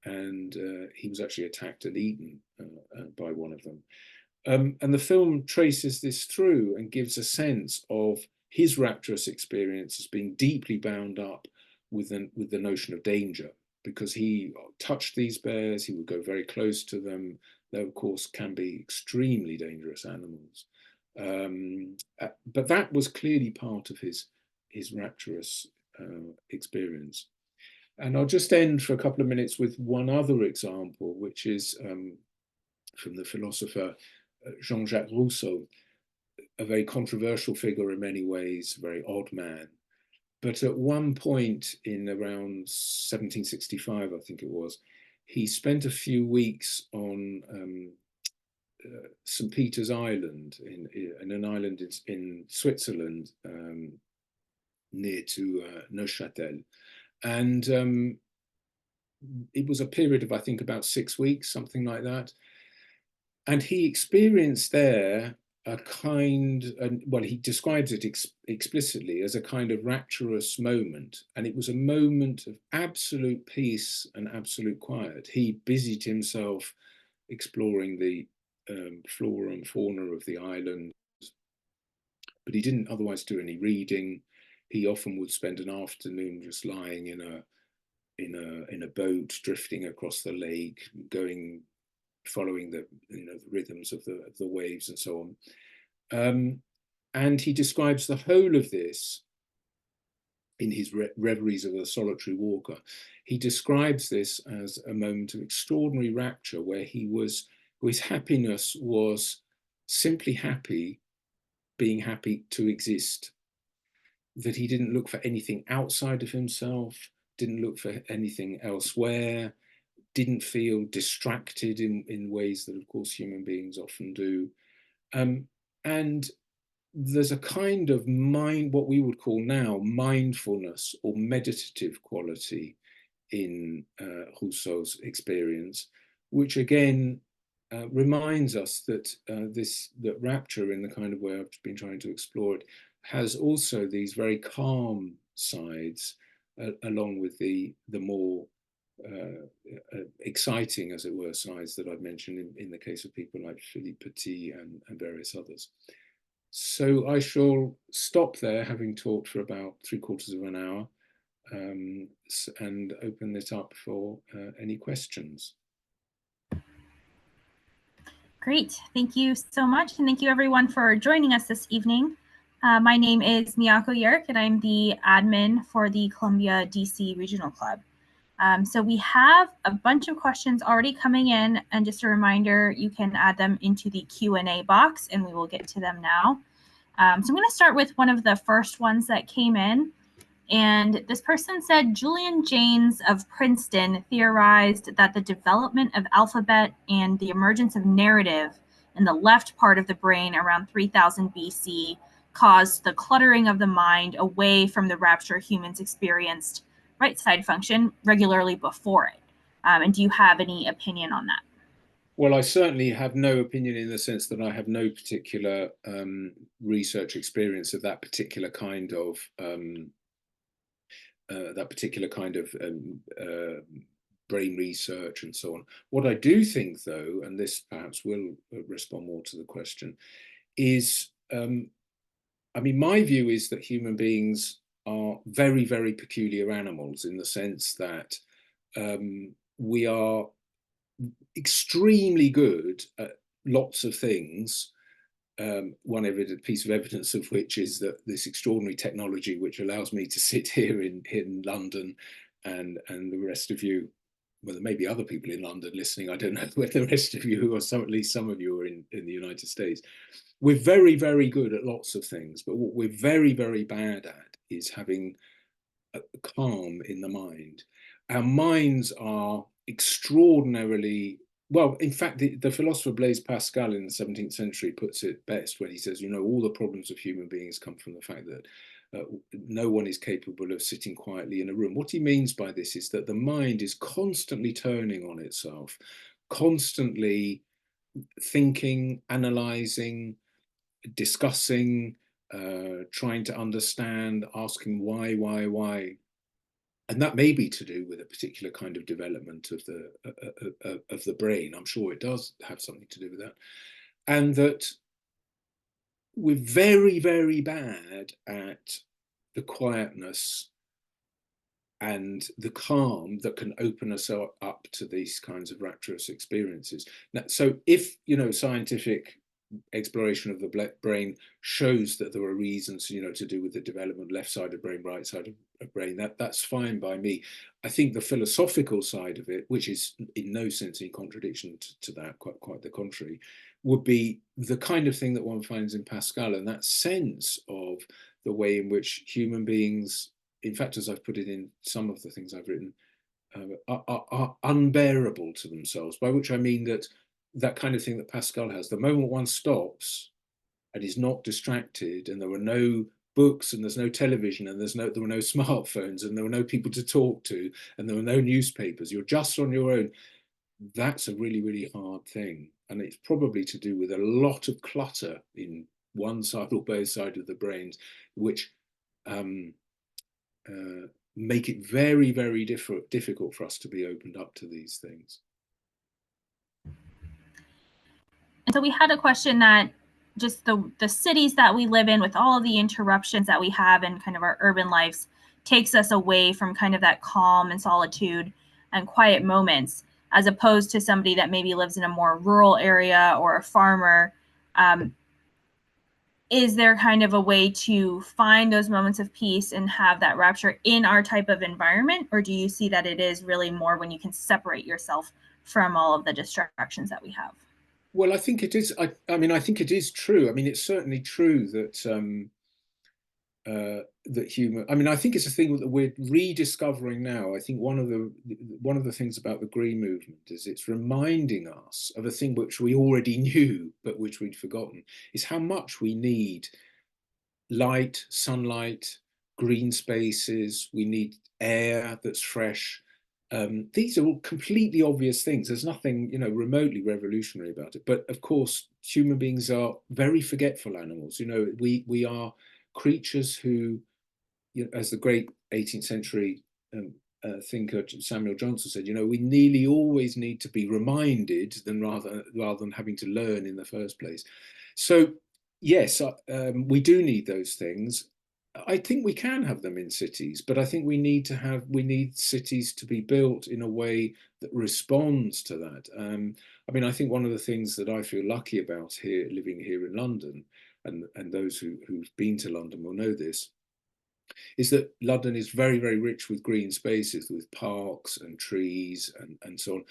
and he was actually attacked and eaten by one of them. And the film traces this through and gives a sense of his rapturous experience as being deeply bound up with the notion of danger, because he touched these bears, he would go very close to them. They, of course, can be extremely dangerous animals. But that was clearly part of his rapturous experience. And I'll just end for a couple of minutes with one other example, which is from the philosopher Jean-Jacques Rousseau, a very controversial figure in many ways, a very odd man. But at one point in around 1765, I think it was, he spent a few weeks on St. Peter's Island, in an island in Switzerland, near to Neuchâtel. And it was a period of, I think, about 6 weeks, something like that. And he experienced there a kind, well, he describes it explicitly as a kind of rapturous moment. And it was a moment of absolute peace and absolute quiet. He busied himself exploring the flora and fauna of the island, but he didn't otherwise do any reading. He often would spend an afternoon just lying in a boat, drifting across the lake, following the rhythms of the waves and so on. And he describes the whole of this in his Reveries of a Solitary Walker, he describes this as a moment of extraordinary rapture where his happiness was simply being happy to exist, that he didn't look for anything outside of himself, didn't look for anything elsewhere, didn't feel distracted in ways that, of course, human beings often do. And there's a kind of what we would call now mindfulness or meditative quality in Rousseau's experience, which again reminds us that that rapture, in the kind of way I've been trying to explore it, has also these very calm sides, along with the more exciting, as it were, sides that I've mentioned in the case of people like Philippe Petit and various others. So I shall stop there, having talked for about 3/4 of an hour, and open it up for any questions. Great, thank you so much. And thank you everyone for joining us this evening. My name is Miyako Yerk, and I'm the admin for the ColumbiaDC Regional Club. So we have a bunch of questions already coming in, and just a reminder, you can add them into the Q&A box and we will get to them now. So I'm going to start with one of the first ones that came in. And this person said, Julian Jaynes of Princeton theorized that the development of alphabet and the emergence of narrative in the left part of the brain around 3000 BC caused the cluttering of the mind away from the rapture humans experienced right side function regularly before it. And do you have any opinion on that? Well, I certainly have no opinion, in the sense that I have no particular research experience of that particular kind of brain research and so on. What I do think, though, and this perhaps will respond more to the question, is, I mean, my view is that human beings are very, very peculiar animals, in the sense that we are extremely good at lots of things. One piece of evidence of which is that this extraordinary technology, which allows me to sit here in London, and the rest of you, well, there may be other people in London listening, I don't know whether the rest of you, or at least some of you, are in the United States. We're very, very good at lots of things, but what we're very, very bad at is having a calm in the mind. Our minds are extraordinarily, well, in fact, the philosopher Blaise Pascal in the 17th century puts it best when he says, you know, all the problems of human beings come from the fact that no one is capable of sitting quietly in a room. What he means by this is that the mind is constantly turning on itself, constantly thinking, analyzing, discussing, trying to understand, asking why. And that may be to do with a particular kind of development of the brain. I'm sure it does have something to do with that. And that we're very, very bad at the quietness and the calm that can open us up to these kinds of rapturous experiences. Now, so if, you know, scientific exploration of the brain shows that there are reasons, you know, to do with the development left side of brain, right side of brain, that's fine by me. I think the philosophical side of it, which is in no sense in contradiction to that, quite the contrary, would be the kind of thing that one finds in Pascal, and that sense of the way in which human beings, in fact, as I've put it in some of the things I've written, are unbearable to themselves, by which I mean that kind of thing that Pascal has. The moment one stops and is not distracted, and there are no books, and there's no television, and there were no smartphones, and there were no people to talk to, and there were no newspapers, you're just on your own. That's a really, really hard thing. And it's probably to do with a lot of clutter in one side or both sides of the brains, which make it very, very difficult for us to be opened up to these things. And so we had a question that just the cities that we live in, with all of the interruptions that we have in kind of our urban lives, takes us away from kind of that calm and solitude and quiet moments, as opposed to somebody that maybe lives in a more rural area or a farmer. is there kind of a way to find those moments of peace and have that rapture in our type of environment? Or do you see that it is really more when you can separate yourself from all of the distractions that we have? Well, I think it is. I mean, I think it is true. I mean, it's certainly true that that humor. I mean, I think it's a thing that we're rediscovering now. I think one of the things about the Green Movement is it's reminding us of a thing which we already knew but which we'd forgotten, is how much we need light, sunlight, green spaces. We need air that's fresh. These are all completely obvious things. There's nothing, you know, remotely revolutionary about it. But of course, human beings are very forgetful animals. You know, we are creatures who, you know, as the great 18th century thinker Samuel Johnson said, you know, we nearly always need to be reminded rather than having to learn in the first place. So yes, we do need those things. I think we can have them in cities, but I think we need cities to be built in a way that responds to that. I mean, I think one of the things that I feel lucky about here, living here in London, and those who've been to London will know this, is that London is very, very rich with green spaces, with parks and trees and so on.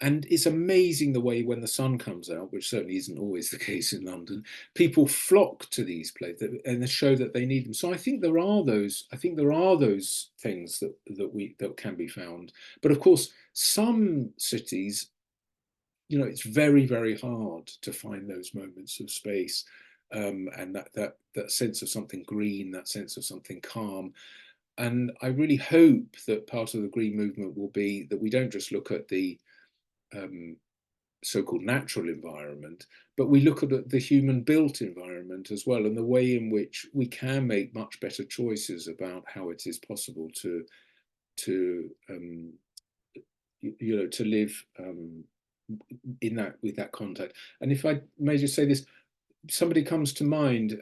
And it's amazing the way when the sun comes out, which certainly isn't always the case in London, people flock to these places and they show that they need them. So I think there are those things that can be found. But of course, some cities, you know, it's very, very hard to find those moments of space, and that sense of something green, that sense of something calm. And I really hope that part of the Green Movement will be that we don't just look at the so-called natural environment, but we look at the human-built environment as well, and the way in which we can make much better choices about how it is possible to you know, to live in that, with that contact. And if I may just say this, somebody comes to mind.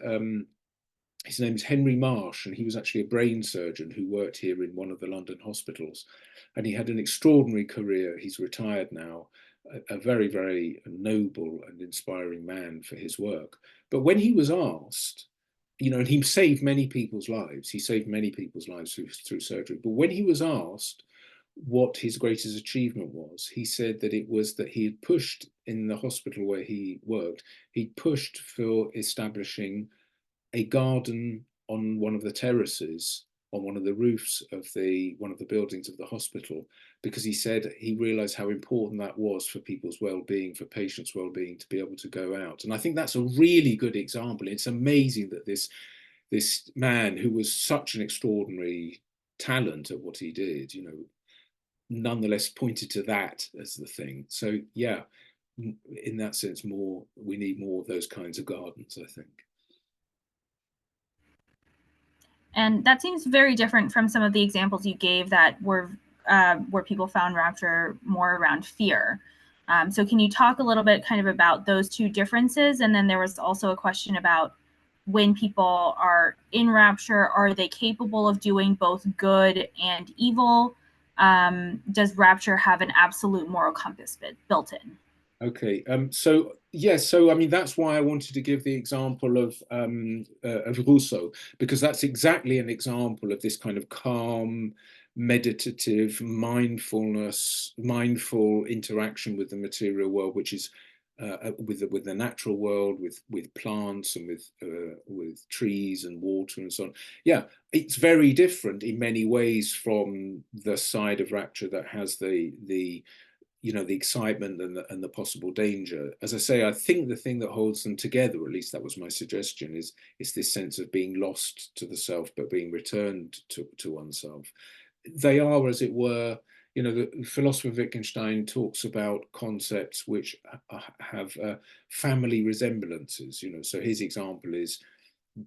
His name is Henry Marsh, and he was actually a brain surgeon who worked here in one of the London hospitals. And he had an extraordinary career. He's retired now, a very, very noble and inspiring man for his work. But when he was asked, you know, and he saved many people's lives, through surgery. But when he was asked what his greatest achievement was, he said that it was that he had pushed, in the hospital where he worked, he'd pushed for establishing a garden on one of the terraces, on one of the roofs of one of the buildings of the hospital, because he said he realized how important that was for people's well-being, for patients' well-being, to be able to go out. And I think that's a really good example. It's amazing that this man, who was such an extraordinary talent at what he did, you know, nonetheless pointed to that as the thing. So yeah, in that sense, we need more of those kinds of gardens, I think. And that seems very different from some of the examples you gave that were where people found rapture more around fear. So can you talk a little bit kind of about those two differences? And then there was also a question about when people are in rapture, are they capable of doing both good and evil? Does rapture have an absolute moral compass built in? Okay, so yes, so I mean that's why I wanted to give the example of Rousseau, because that's exactly an example of this kind of calm, meditative, mindful interaction with the material world, which is with the natural world, with plants and with trees and water and so on. Yeah, it's very different in many ways from the side of rapture that has the you know, the excitement and the possible danger. As I say, I think the thing that holds them together, or at least that was my suggestion, is this sense of being lost to the self but being returned to oneself. They are, as it were, you know, the philosopher Wittgenstein talks about concepts which have family resemblances, you know. So his example is,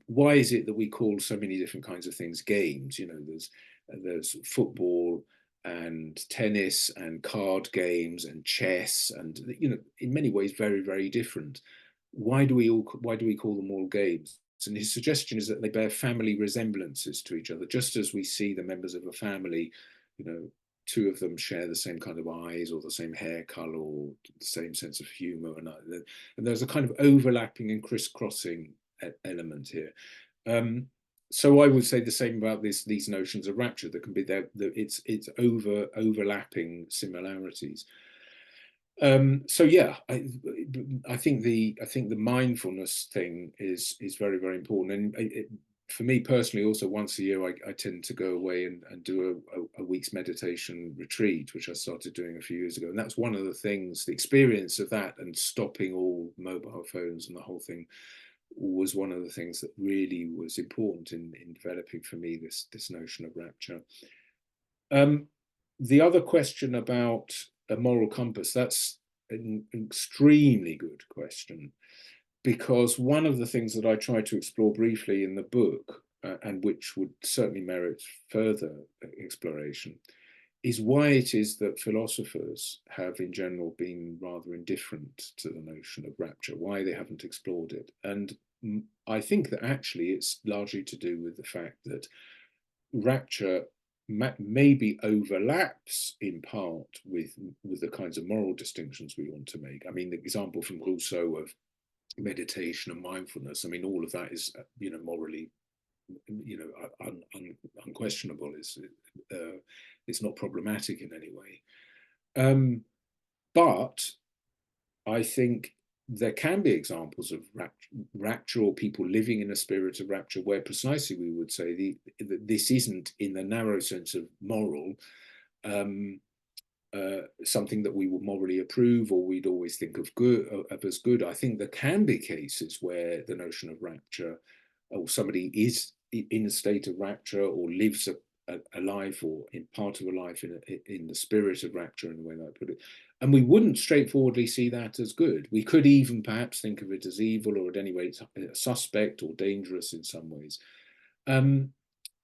why is it that we call so many different kinds of things games? You know, there's football and tennis and card games and chess, and, you know, in many ways very, very different. Why do we call them all games? And his suggestion is that they bear family resemblances to each other, just as we see the members of a family, you know, two of them share the same kind of eyes or the same hair color or the same sense of humor, and there's a kind of overlapping and crisscrossing element here. So I would say the same about these notions of rapture. There can be it's overlapping similarities. So yeah, I think the mindfulness thing is very, very important. And for me personally, also once a year, I tend to go away and do a week's meditation retreat, which I started doing a few years ago. And that's one of the things, the experience of that and stopping all mobile phones and the whole thing was one of the things that really was important in developing for me this notion of rapture. The other question about a moral compass, that's an extremely good question, because one of the things that I try to explore briefly in the book, and which would certainly merit further exploration, is why it is that philosophers have in general been rather indifferent to the notion of rapture, why they haven't explored it. And I think that actually it's largely to do with the fact that rapture maybe overlaps in part with the kinds of moral distinctions we want to make. I mean, the example from Rousseau of meditation and mindfulness, I mean, all of that is, morally, unquestionable. It's not problematic in any way. But I think there can be examples of rapture or people living in a spirit of rapture where precisely we would say that this isn't, in the narrow sense of moral, something that we would morally approve or we'd always think of as good. I think there can be cases where the notion of rapture, or somebody is in a state of rapture or lives a life or in part of a life in the spirit of rapture, in the way that I put it, and we wouldn't straightforwardly see that as good. We could even perhaps think of it as evil, or at any rate suspect or dangerous in some ways. And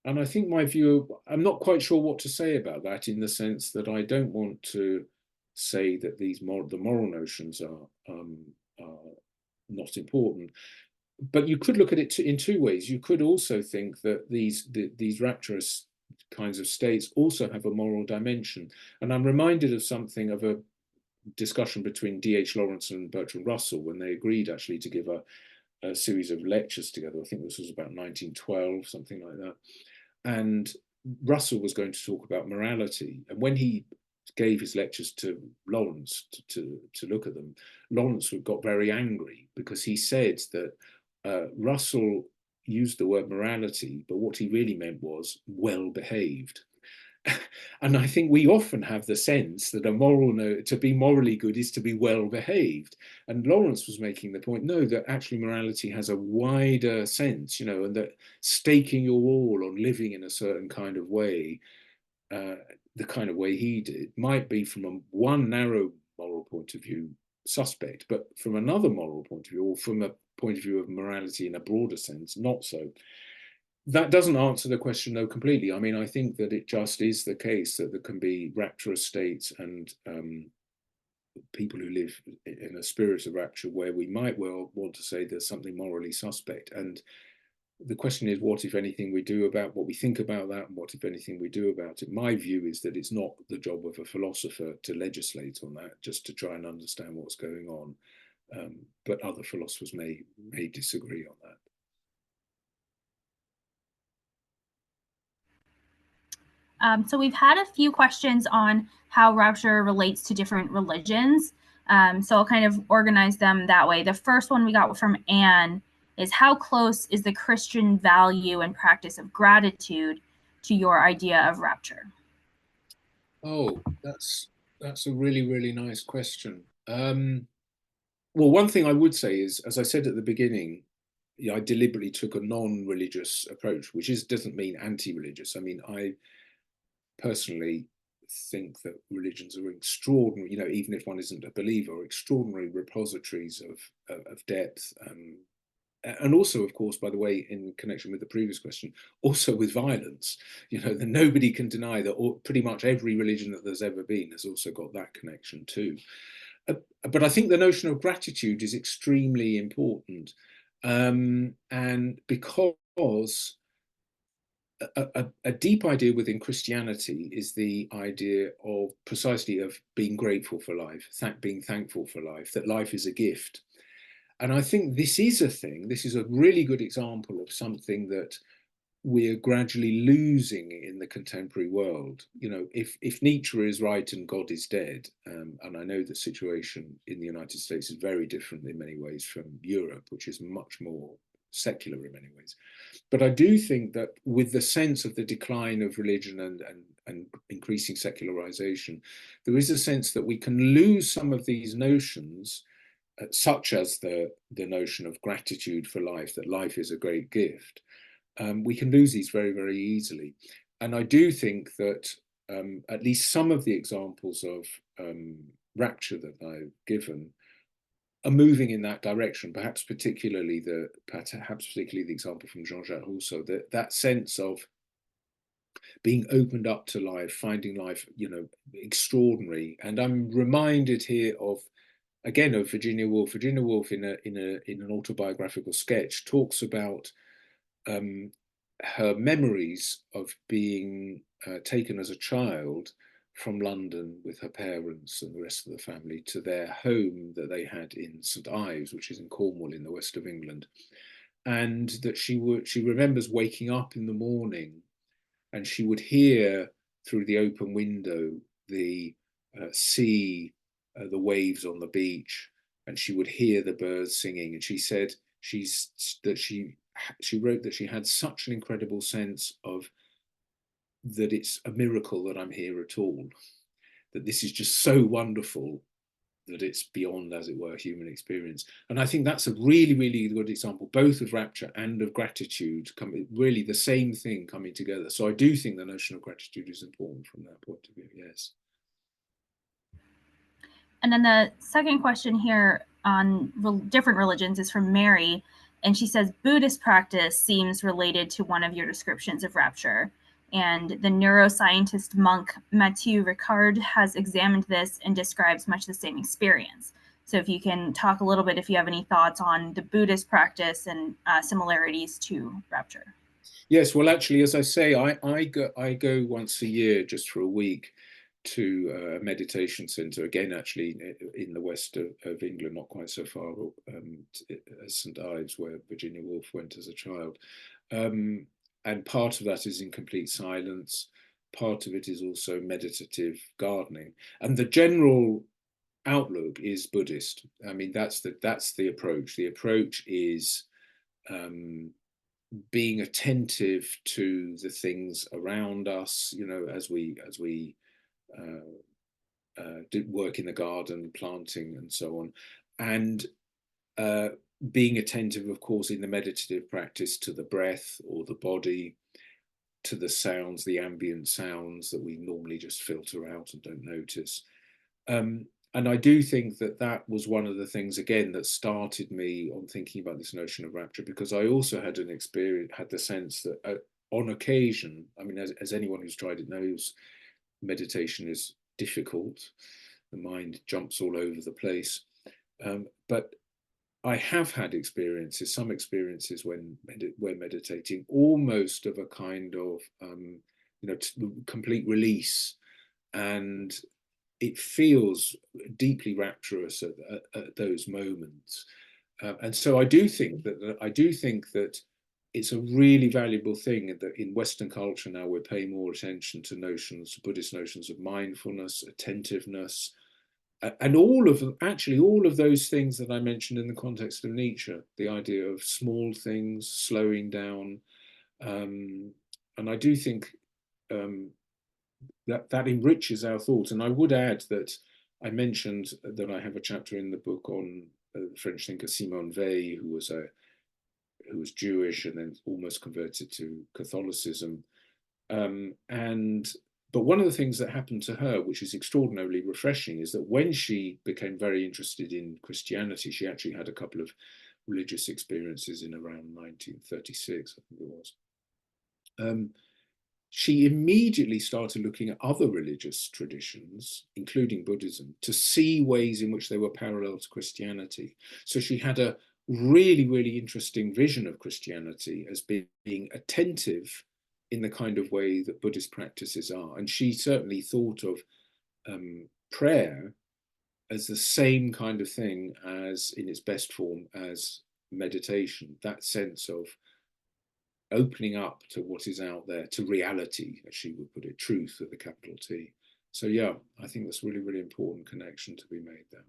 I think my view, I'm not quite sure what to say about that, in the sense that I don't want to say that the moral notions are not important. But you could look at it in two ways. You could also think that these rapturous kinds of states also have a moral dimension. And I'm reminded of something, of a discussion between D.H. Lawrence and Bertrand Russell, when they agreed actually to give a series of lectures together. I think this was about 1912, something like that. And Russell was going to talk about morality. And when he gave his lectures to Lawrence to look at them, Lawrence got very angry, because he said that Russell used the word morality, but what he really meant was well-behaved. And I think we often have the sense that to be morally good is to be well-behaved. And Lawrence was making the point, no, that actually morality has a wider sense, and that staking your all on living in a certain kind of way, the kind of way he did, might be from one narrow moral point of view suspect, but from another moral point of view, or from a point of view of morality in a broader sense, not so. That doesn't answer the question, though, completely. I mean, I think that it just is the case that there can be rapturous states and people who live in a spirit of rapture where we might well want to say there's something morally suspect. And the question is, what, if anything, we do about what we think about that, and what, if anything, we do about it? My view is that it's not the job of a philosopher to legislate on that, just to try and understand what's going on. But other philosophers may disagree on that. So we've had a few questions on how rapture relates to different religions. So I'll kind of organize them that way. The first one we got from Anne is, how close is the Christian value and practice of gratitude to your idea of rapture? Oh, that's a really, really nice question. Well, one thing I would say is, as I said at the beginning, I deliberately took a non-religious approach, which doesn't mean anti-religious. I mean, I personally think that religions are extraordinary, even if one isn't a believer, are extraordinary repositories of depth. And also, of course, by the way, in connection with the previous question, also with violence, that nobody can deny that pretty much every religion that there's ever been has also got that connection too. But I think the notion of gratitude is extremely important. And because a deep idea within Christianity is the idea of precisely of being grateful for life, being thankful for life, that life is a gift. And I think this is a thing, this is a really good example of something that we're gradually losing in the contemporary world. You know, if Nietzsche is right and God is dead, and I know the situation in the United States is very different in many ways from Europe, which is much more secular in many ways. But I do think that with the sense of the decline of religion and increasing secularization, there is a sense that we can lose some of these notions, such as the notion of gratitude for life, that life is a great gift. We can lose these very, very easily. And I do think that at least some of the examples of rapture that I've given are moving in that direction, perhaps particularly the example from Jean-Jacques Rousseau, that sense of being opened up to life, finding life, you know, extraordinary. And I'm reminded here of, again, of Virginia Woolf. Virginia Woolf in an autobiographical sketch talks about her memories of being taken as a child from London with her parents and the rest of the family to their home that they had in St Ives, which is in Cornwall in the west of England. And that she remembers waking up in the morning and she would hear through the open window the sea, the waves on the beach, and she would hear the birds singing. And she said she wrote that she had such an incredible sense of that it's a miracle that I'm here at all, that this is just so wonderful that it's beyond, as it were, human experience. And I think that's a really, really good example, both of rapture and of gratitude, really the same thing coming together. So I do think the notion of gratitude is important from that point of view, yes. And then the second question here on different religions is from Mary. And she says, Buddhist practice seems related to one of your descriptions of rapture. And the neuroscientist monk Mathieu Ricard has examined this and describes much the same experience. So if you can talk a little bit, if you have any thoughts on the Buddhist practice and similarities to rapture. Yes, well, actually, as I say, I go once a year just for a week to a meditation center, again, actually in the west of England, not quite so far as St Ives, where Virginia Woolf went as a child. And part of that is in complete silence. Part of it is also meditative gardening. And the general outlook is Buddhist. I mean, that's the approach. The approach is being attentive to the things around us, you know, as we did work in the garden, planting and so on, and being attentive, of course, in the meditative practice to the breath or the body, to the sounds, the ambient sounds that we normally just filter out and don't notice. And I do think that that was one of the things, again, that started me on thinking about this notion of rapture, because I also had an experience, had the sense that on occasion, I mean, as anyone who's tried it knows, meditation is difficult. The mind jumps all over the place. But I have had experiences, some experiences when meditating, almost of a kind of, complete release. And it feels deeply rapturous at those moments. And so I do think that it's a really valuable thing that in Western culture now we're paying more attention to Buddhist notions of mindfulness, attentiveness, and all of those things that I mentioned in the context of Nietzsche, the idea of small things, slowing down. And I do think that enriches our thoughts. And I would add that I mentioned that I have a chapter in the book on the French thinker Simone Weil, who was Jewish and then almost converted to Catholicism. But one of the things that happened to her, which is extraordinarily refreshing, is that when she became very interested in Christianity, she actually had a couple of religious experiences in around 1936, I think it was. She immediately started looking at other religious traditions, including Buddhism, to see ways in which they were parallel to Christianity. So she had a really, really interesting vision of Christianity as being attentive in the kind of way that Buddhist practices are. And she certainly thought of prayer as the same kind of thing as, in its best form, as meditation, that sense of opening up to what is out there, to reality, as she would put it, truth with a capital T. So yeah, I think that's a really, really important connection to be made there.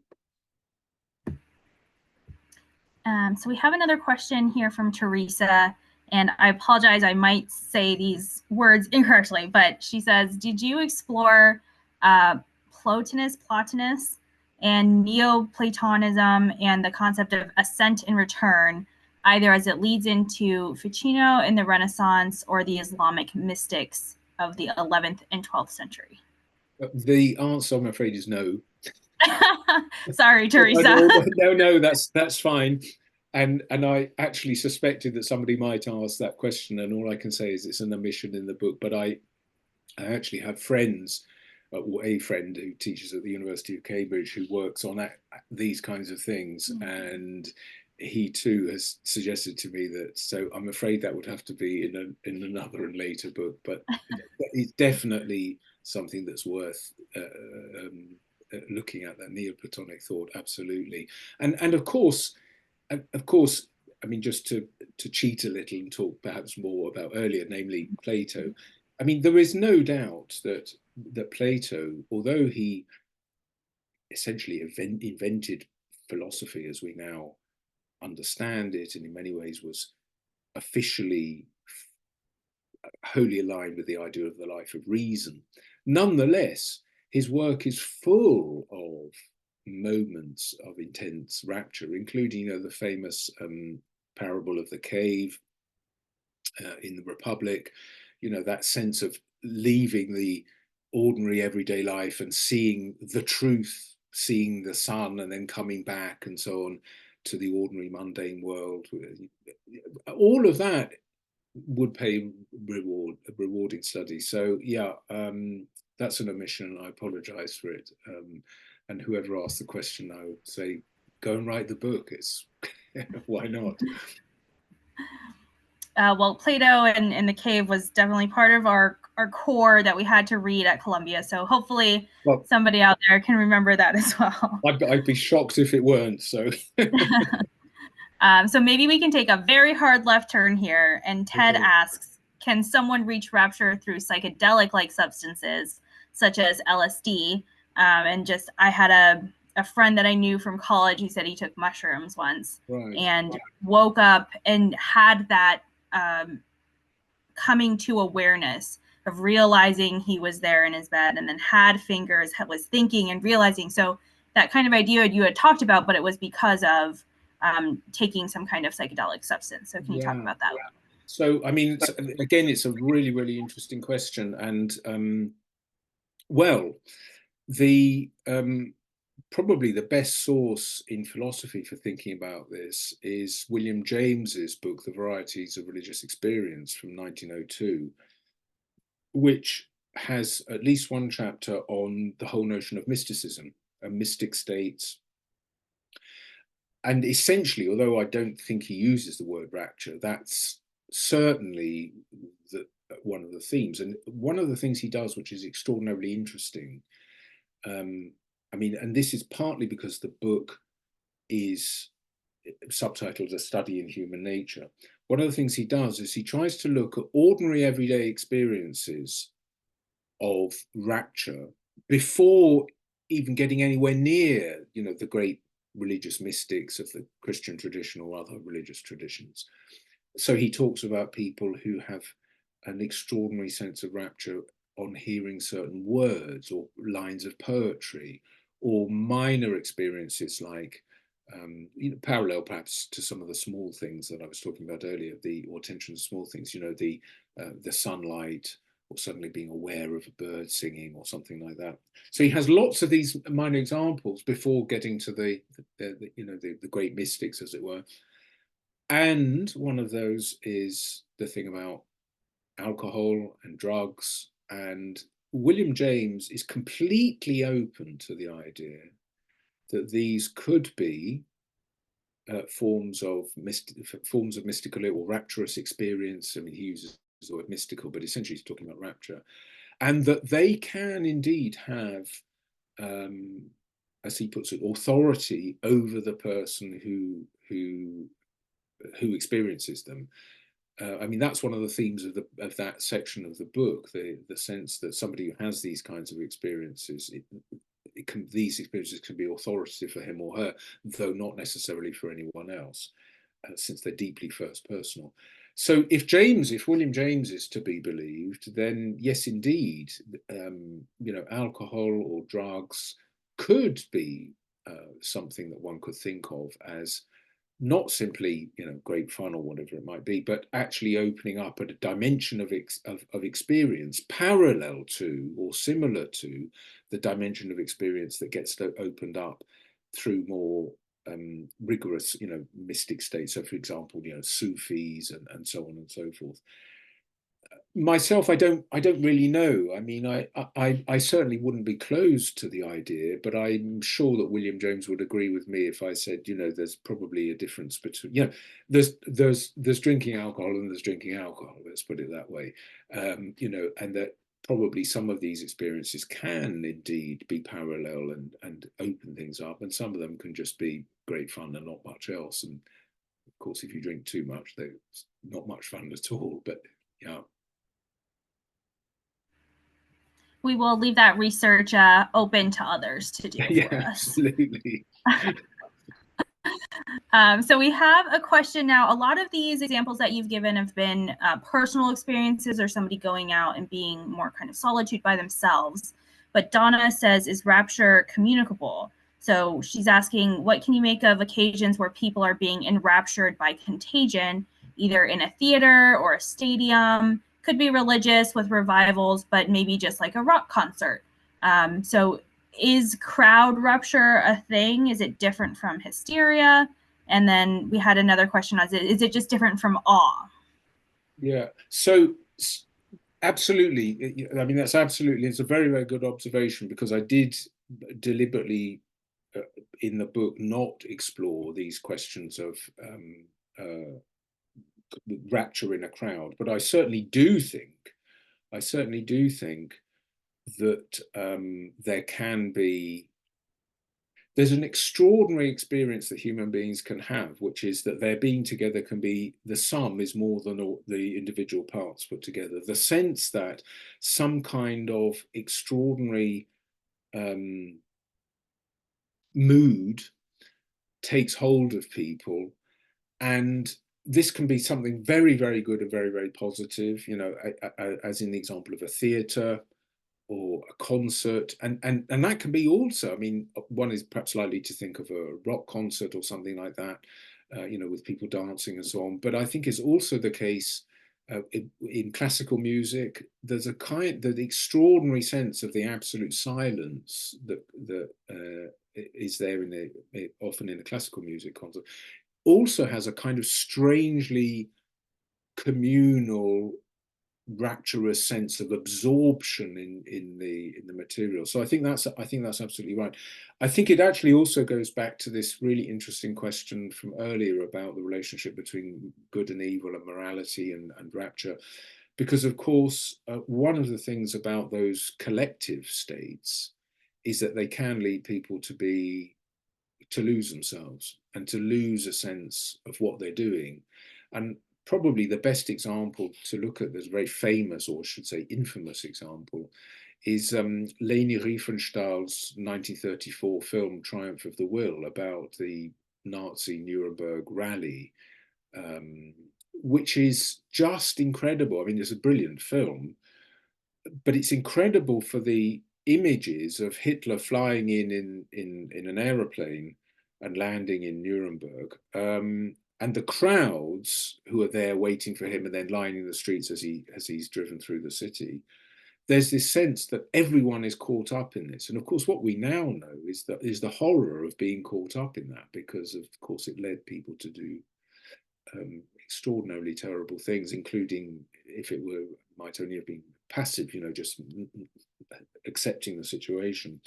So we have another question here from Teresa, and I apologize, I might say these words incorrectly, but she says, did you explore Plotinus, and Neoplatonism and the concept of ascent and return, either as it leads into Ficino in the Renaissance or the Islamic mystics of the 11th and 12th century? The answer, I'm afraid, is no. Sorry, Teresa. No, that's fine. And I actually suspected that somebody might ask that question, and all I can say is it's an omission in the book. But I actually have friends, or a friend who teaches at the University of Cambridge who works on these kinds of things, and he too has suggested to me that. So I'm afraid that would have to be in another and later book. But it's definitely something that's worth looking at, that Neoplatonic thought, absolutely. And of course, I mean, just to cheat a little and talk perhaps more about earlier, namely Plato. I mean, there is no doubt that Plato, although he essentially invented philosophy as we now understand it, and in many ways was officially wholly aligned with the idea of the life of reason, nonetheless, his work is full of moments of intense rapture, including, the famous parable of the cave in the Republic, that sense of leaving the ordinary everyday life and seeing the truth, seeing the sun, and then coming back and so on to the ordinary mundane world. All of that would pay rewarding study. So yeah, that's an omission. I apologize for it. And whoever asked the question, I would say, go and write the book. It's why not? Well, Plato and the cave was definitely part of our core that we had to read at Columbia. So hopefully somebody out there can remember that as well. I'd be shocked if it weren't. So. So maybe we can take a very hard left turn here. And Ted asks, can someone reach rapture through psychedelic-like substances, such as LSD? And just, I had a friend that I knew from college who said he took mushrooms once and woke up and had that coming to awareness of realizing he was there in his bed, and then had fingers, was thinking and realizing. So that kind of idea you had talked about, but it was because of taking some kind of psychedelic substance. So can you talk about that? So, I mean, again, it's a really, really interesting question. And well, the probably the best source in philosophy for thinking about this is William James's book, The Varieties of Religious Experience, from 1902, which has at least one chapter on the whole notion of mysticism and mystic states. And essentially, although I don't think he uses the word rapture, that's certainly one of the themes. And one of the things he does, which is extraordinarily interesting, I mean, and this is partly because the book is subtitled A Study in Human Nature. One of the things he does is he tries to look at ordinary everyday experiences of rapture before even getting anywhere near, the great religious mystics of the Christian tradition or other religious traditions. So he talks about people who have an extraordinary sense of rapture on hearing certain words or lines of poetry, or minor experiences like, parallel perhaps to some of the small things that I was talking about earlier, or attention to small things, the sunlight, or suddenly being aware of a bird singing or something like that. So he has lots of these minor examples before getting to the great mystics, as it were. And one of those is the thing about alcohol and drugs. And William James is completely open to the idea that these could be forms of mystical or rapturous experience. I mean, he uses the word mystical, but essentially he's talking about rapture, and that they can indeed have as he puts it, authority over the person who experiences them. I mean, that's one of the themes of that section of the book, the sense that somebody who has these kinds of experiences, these experiences can be authoritative for him or her, though not necessarily for anyone else, since they're deeply first personal. So if William James is to be believed, then yes, indeed, alcohol or drugs could be something that one could think of as not simply, great fun or whatever it might be, but actually opening up at a dimension of experience parallel to or similar to the dimension of experience that gets opened up through more rigorous, mystic states. So, for example, Sufis and so on and so forth. Myself, I don't really know. I mean, I certainly wouldn't be closed to the idea, but I'm sure that William James would agree with me if I said, there's probably a difference between, there's drinking alcohol and there's drinking alcohol. Let's put it that way, and that probably some of these experiences can indeed be parallel and open things up, and some of them can just be great fun and not much else. And of course, if you drink too much, there's not much fun at all. But yeah. We will leave that research open to others to do for us. Absolutely. So we have a question now. A lot of these examples that you've given have been personal experiences or somebody going out and being more kind of solitude by themselves. But Donna says, is rapture communicable? So she's asking, what can you make of occasions where people are being enraptured by contagion, either in a theater or a stadium? Could be religious with revivals, but maybe just like a rock concert. So is crowd rupture a thing? Is it different from hysteria? And then we had another question: is it just different from awe? Yeah. So absolutely. I mean, it's a very, very good observation, because I did deliberately in the book not explore these questions of rapture in a crowd, but I certainly do think that there's an extraordinary experience that human beings can have, which is that their being together can be, the sum is more than all the individual parts put together. The sense that some kind of extraordinary mood takes hold of people, and this can be something very, very good and very, very positive, as in the example of a theatre or a concert, and that can be also, I mean, one is perhaps likely to think of a rock concert or something like that, with people dancing and so on. But I think it's also the case in classical music. There's the extraordinary sense of the absolute silence that is there often in a classical music concert, also has a kind of strangely communal, rapturous sense of absorption in the material. So I think that's absolutely right. I think it actually also goes back to this really interesting question from earlier about the relationship between good and evil and morality and rapture, because of course one of the things about those collective states is that they can lead people to lose themselves and to lose a sense of what they're doing. And probably the best example to look at, this very famous, or I should say infamous example, is Leni Riefenstahl's 1934 film Triumph of the Will, about the Nazi Nuremberg rally, which is just incredible. I mean, it's a brilliant film, but it's incredible for the images of Hitler flying in an aeroplane and landing in Nuremberg, and the crowds who are there waiting for him and then lining the streets as he's driven through the city. There's this sense that everyone is caught up in this, and of course, what we now know is the horror of being caught up in that, because of course it led people to do extraordinarily terrible things, including, if it might only have been passive, just accepting the situation.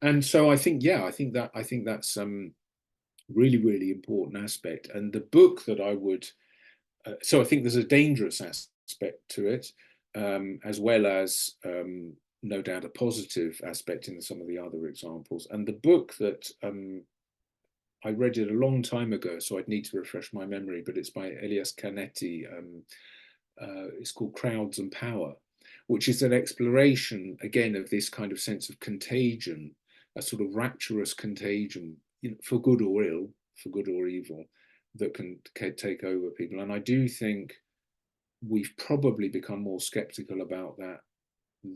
And so I think that's really, really important aspect. And the book that I would, so I think there's a dangerous aspect to it, as well as no doubt a positive aspect in some of the other examples. And the book that I read it a long time ago, so I'd need to refresh my memory, but it's by Elias Canetti. It's called Crowds and Power, which is an exploration, again, of this kind of sense of contagion, a sort of rapturous contagion, you know, for good or ill, for good or evil, that can take over people. And I do think we've probably become more skeptical about that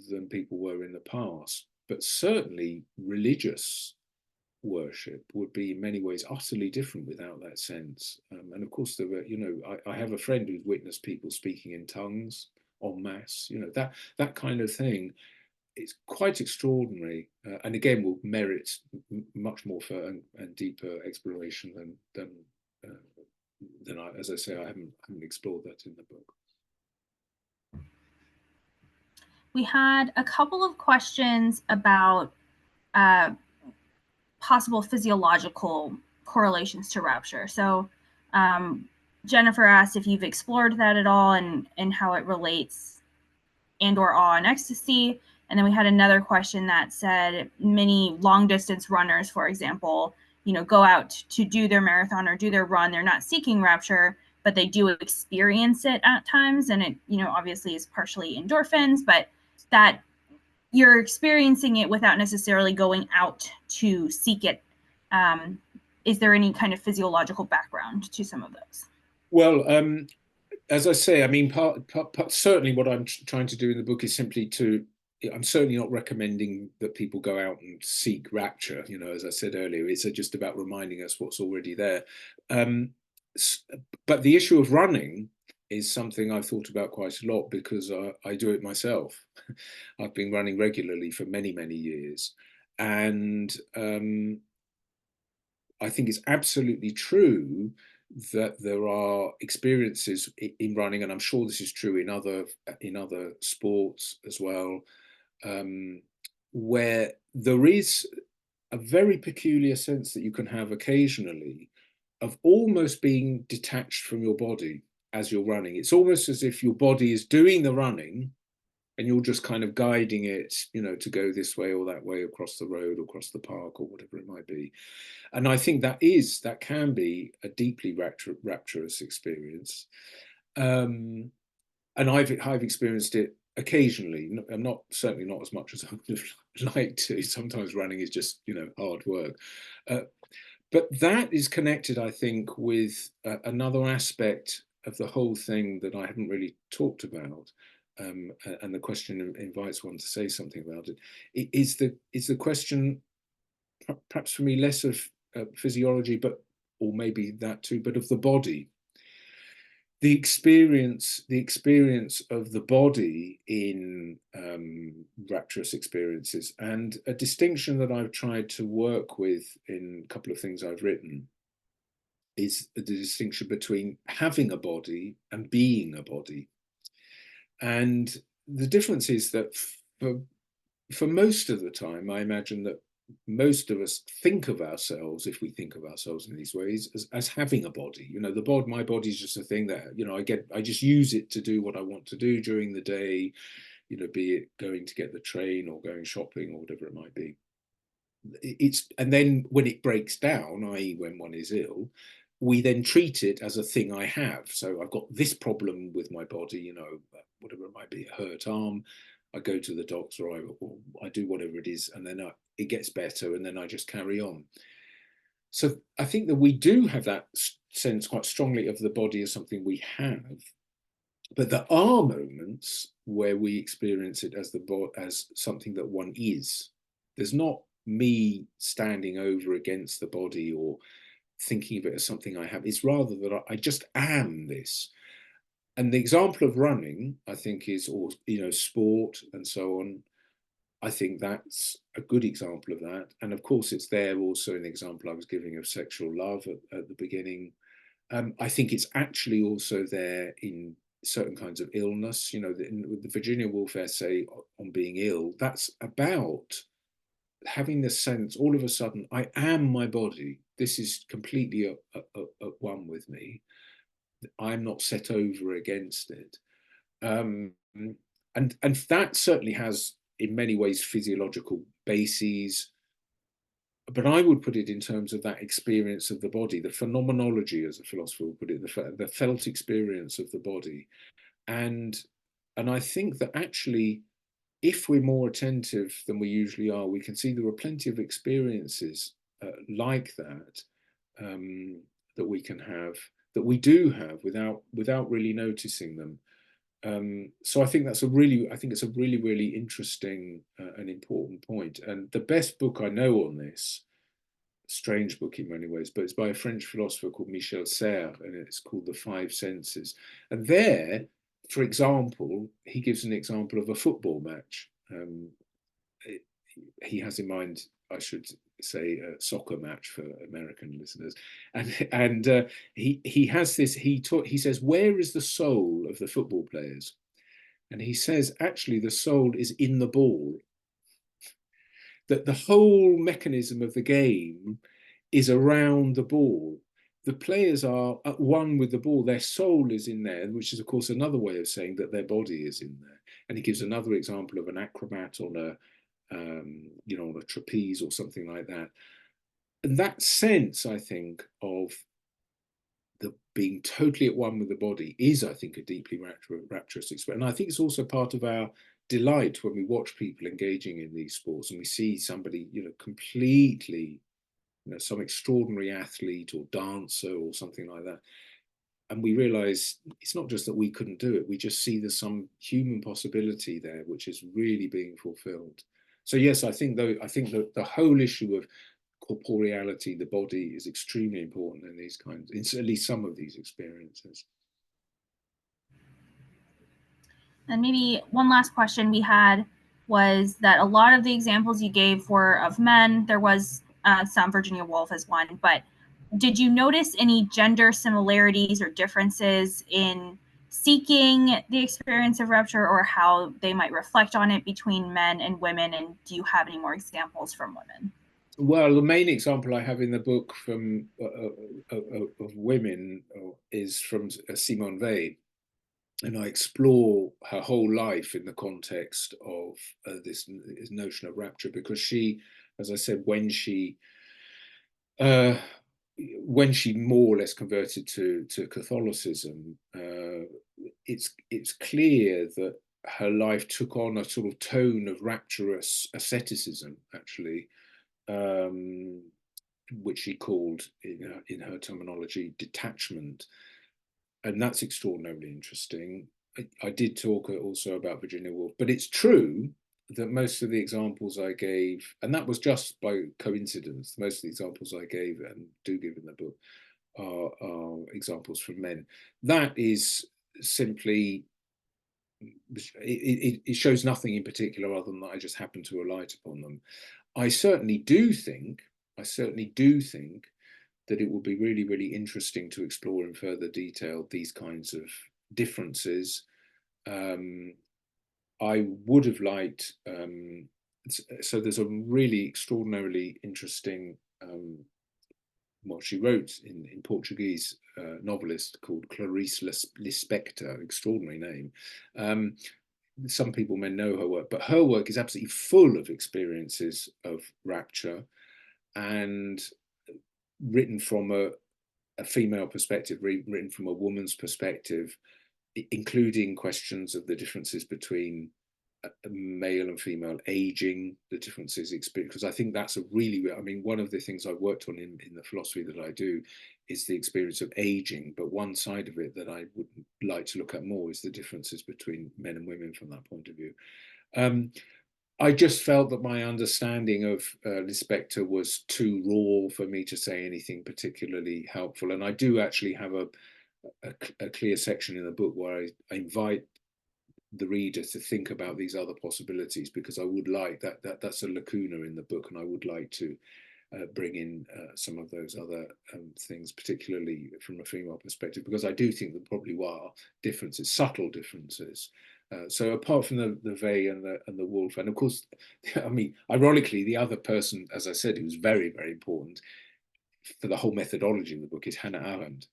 than people were in the past. But certainly religious worship would be in many ways utterly different without that sense. And of course, there were, you know, I have a friend who's witnessed people speaking in tongues en masse, you know, that kind of thing. It's quite extraordinary, and again will merit much more for and deeper exploration than I, as I say, I haven't explored that in the book. We had a couple of questions about possible physiological correlations to rapture. So Jennifer asked if you've explored that at all and how it relates and or awe and ecstasy. And then we had another question that said many long distance runners, for example, you know, go out to do their marathon or do their run. They're not seeking rapture, but they do experience it at times. And it, you know, obviously is partially endorphins, but that you're experiencing it without necessarily going out to seek it. Is there any kind of physiological background to some of those? Well, as I say, I mean, certainly what I'm trying to do in the book is simply to, I'm certainly not recommending that people go out and seek rapture. You know, as I said earlier, it's just about reminding us what's already there. But the issue of running is something I've thought about quite a lot because I do it myself. I've been running regularly for many, many years. And I think it's absolutely true that there are experiences in running, and I'm sure this is true in other sports as well, where there is a very peculiar sense that you can have occasionally of almost being detached from your body as you're running. It's almost as if your body is doing the running and you're just kind of guiding it, you know, to go this way or that way across the road or across the park or whatever it might be. And I think that can be a deeply rapturous experience. And I've experienced it occasionally. I'm certainly not as much as I would like to. Sometimes running is just, you know, hard work. But that is connected, I think, with another aspect of the whole thing that I haven't really talked about. And the question invites one to say something about it. Is the question, perhaps for me, less of physiology, or maybe that too, but of the body. The experience of the body in rapturous experiences, and a distinction that I've tried to work with in a couple of things I've written is the distinction between having a body and being a body. And the difference is that for most of the time, I imagine that most of us think of ourselves, if we think of ourselves in these ways, as having a body. You know, my body is just a thing that, you know, I just use it to do what I want to do during the day, you know, be it going to get the train or going shopping or whatever it might be. And then when it breaks down, i.e. when one is ill, we then treat it as a thing I have. So I've got this problem with my body, you know, whatever it might be, a hurt arm, I go to the doctor or I do whatever it is, and then it gets better, and then I just carry on. So I think that we do have that sense quite strongly of the body as something we have, but there are moments where we experience it as something that one is. There's not me standing over against the body or thinking of it as something I have. It's rather that I just am this. And the example of running, I think, is, or, you know, sport and so on. I think that's a good example of that. And of course, it's there also in the example I was giving of sexual love at the beginning. I think it's actually also there in certain kinds of illness. You know, with the Virginia Woolf essay on being ill, that's about having the sense, all of a sudden, I am my body. This is completely at one with me. I'm not set over against it. And that certainly has in many ways physiological bases. But I would put it in terms of that experience of the body, the phenomenology, as a philosopher would put it, the felt experience of the body. And I think that actually, if we're more attentive than we usually are, we can see there are plenty of experiences like that that we can have, that we do have without really noticing them. So I think it's a really, really interesting and important point. And the best book I know on this, strange book in many ways, but it's by a French philosopher called Michel Serres, and it's called The Five Senses. And there, for example, he gives an example of a football match. He has in mind, I should say, a soccer match for American listeners, and he has this. He says, where is the soul of the football players? And he says, actually, the soul is in the ball. That the whole mechanism of the game is around the ball. The players are at one with the ball. Their soul is in there, which is, of course, another way of saying that their body is in there. And he gives another example of an acrobat on a on a trapeze or something like that. And that sense, I think, of the being totally at one with the body is, I think, a deeply rapturous experience. And I think it's also part of our delight when we watch people engaging in these sports and we see somebody, completely, some extraordinary athlete or dancer or something like that. And we realize it's not just that we couldn't do it. We just see there's some human possibility there, which is really being fulfilled. So yes, I think that the whole issue of corporeality, the body, is extremely important in these kinds, in at least some of these experiences. And maybe one last question we had was that a lot of the examples you gave were of men. There was some, Virginia Woolf as one, but did you notice any gender similarities or differences in seeking the experience of rapture, or how they might reflect on it between men and women? And do you have any more examples from women? Well, the main example I have in the book from of women is from Simone Weil, and I explore her whole life in the context of this notion of rapture, because she, as I said, when she more or less converted to Catholicism, it's clear that her life took on a sort of tone of rapturous asceticism, actually, which she called, in her terminology, detachment. And that's extraordinarily interesting. I did talk also about Virginia Woolf, but it's true that most of the examples I gave, and that was just by coincidence, most of the examples I gave and do give in the book are examples from men. That is simply, it shows nothing in particular other than that I just happen to alight upon them. I certainly do think that it would be really, really interesting to explore in further detail these kinds of differences. I would have liked, so there's a really extraordinarily interesting, what she wrote in Portuguese, novelist called Clarice Lispector, extraordinary name. Some people may know her work, but her work is absolutely full of experiences of rapture, and written from a female perspective, written from a woman's perspective, including questions of the differences between male and female aging, the differences experience, because I think that's one of the things I've worked on in the philosophy that I do is the experience of aging, but one side of it that I would like to look at more is the differences between men and women from that point of view. I just felt that my understanding of Lispector was too raw for me to say anything particularly helpful. And I do actually have a clear section in the book where I invite the reader to think about these other possibilities, because I would like that's a lacuna in the book, and I would like to bring in some of those other things, particularly from a female perspective, because I do think there probably are differences, subtle differences. So apart from the Weil and the Woolf, and of course, I mean, ironically, the other person, as I said, who was very, very important for the whole methodology of the book is Hannah Arendt.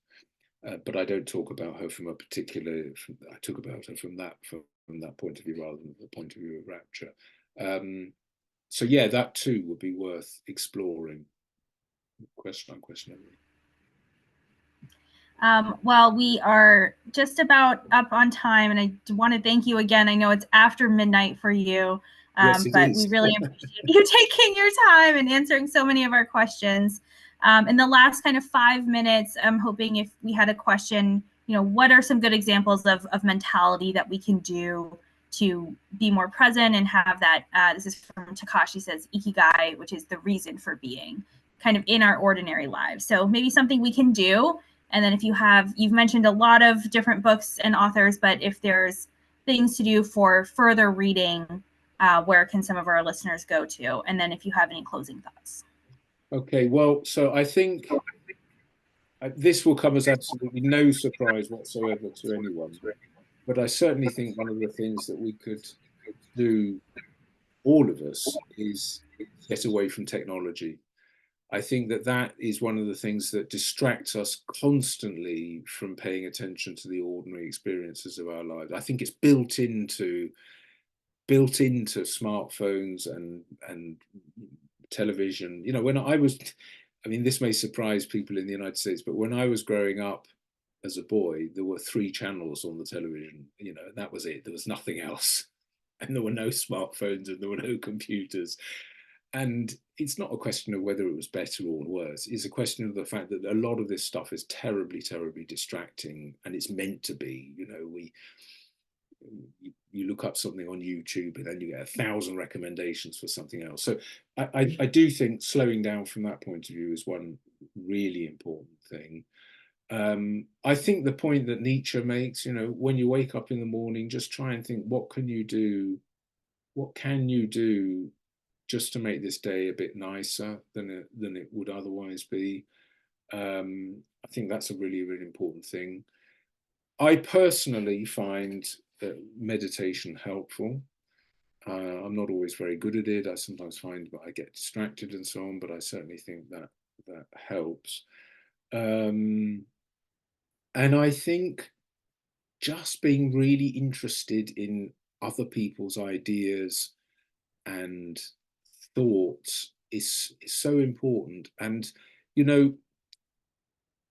But I don't talk about her from a particular. I talk about her from that point of view rather than the point of view of rapture. So yeah, that too would be worth exploring. Question. Well, we are just about up on time, and I want to thank you again. I know it's after midnight for you, yes, but is. we really appreciate you taking your time and answering so many of our questions. In the last kind of 5 minutes, I'm hoping if we had a question, what are some good examples of mentality that we can do to be more present and have that, this is from Takashi, says ikigai, which is the reason for being, kind of in our ordinary lives. So maybe something we can do. And then if you've mentioned a lot of different books and authors, but if there's things to do for further reading, where can some of our listeners go to? And then if you have any closing thoughts. Okay, well, so I think this will come as absolutely no surprise whatsoever to anyone, but I certainly think one of the things that we could do, all of us, is get away from technology. I think that is one of the things that distracts us constantly from paying attention to the ordinary experiences of our lives. I think it's built into smartphones and television. When this may surprise people in the United States, but when I was growing up as a boy, there were 3 channels on the television. That was it. There was nothing else, and there were no smartphones and there were no computers. And it's not a question of whether it was better or worse. It's a question of the fact that a lot of this stuff is terribly, terribly distracting, and it's meant to be. You look up something on YouTube and then you get 1,000 recommendations for something else. So I do think slowing down from that point of view is one really important thing. I think the point that Nietzsche makes, when you wake up in the morning, just try and think, what can you do just to make this day a bit nicer than it would otherwise be. I think that's a really, really important thing. I personally find meditation helpful. I'm not always very good at it. I sometimes find that I get distracted and so on, but I certainly think that helps. And I think just being really interested in other people's ideas and thoughts is so important. And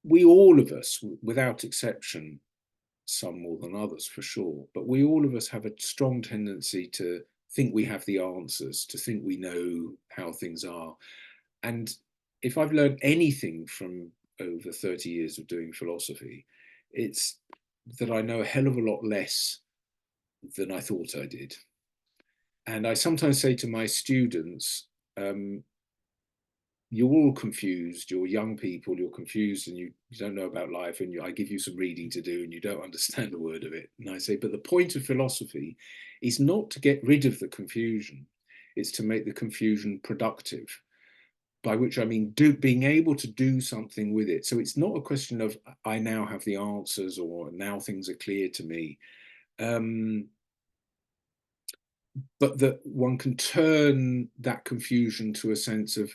we, all of us, without exception, some more than others for sure, but we, all of us, have a strong tendency to think we have the answers, to think we know how things are. And if I've learned anything from over 30 years of doing philosophy, it's that I know a hell of a lot less than I thought I did. And I sometimes say to my students, you're all confused, you're young people, you're confused, and you don't know about life, and I give you some reading to do and you don't understand a word of it. And I say, but the point of philosophy is not to get rid of the confusion, it's to make the confusion productive, by which I mean being able to do something with it. So it's not a question of I now have the answers or now things are clear to me, but that one can turn that confusion to a sense of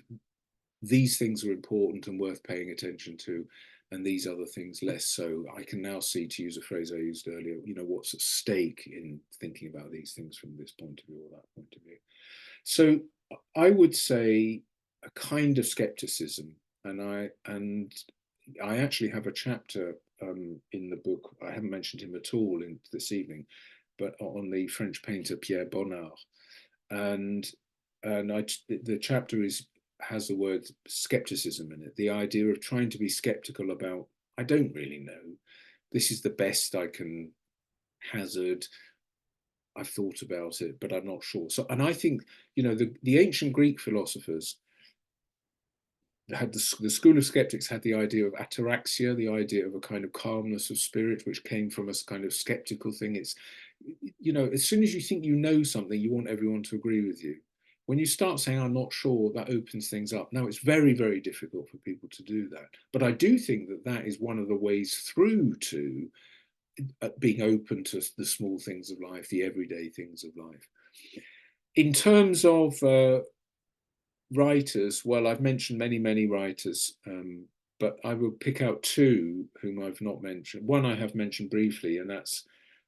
these things are important and worth paying attention to, and these other things less so. I can now see, to use a phrase I used earlier, what's at stake in thinking about these things from this point of view or that point of view. So I would say a kind of skepticism, and I actually have a chapter in the book. I haven't mentioned him at all this evening, but on the French painter Pierre Bonnard, and the chapter has the word skepticism in it, the idea of trying to be skeptical about, I don't really know, this is the best I can hazard, I've thought about it, but I'm not sure. So, and I think, the ancient Greek philosophers had the school of skeptics had the idea of ataraxia, the idea of a kind of calmness of spirit, which came from a kind of skeptical thing. It's, as soon as you think you know something, you want everyone to agree with you. When you start saying, I'm not sure, that opens things up. Now, it's very, very difficult for people to do that. But I do think that is one of the ways through to being open to the small things of life, the everyday things of life. In terms of writers, well, I've mentioned many, many writers, but I will pick out 2 whom I've not mentioned. One I have mentioned briefly, and that's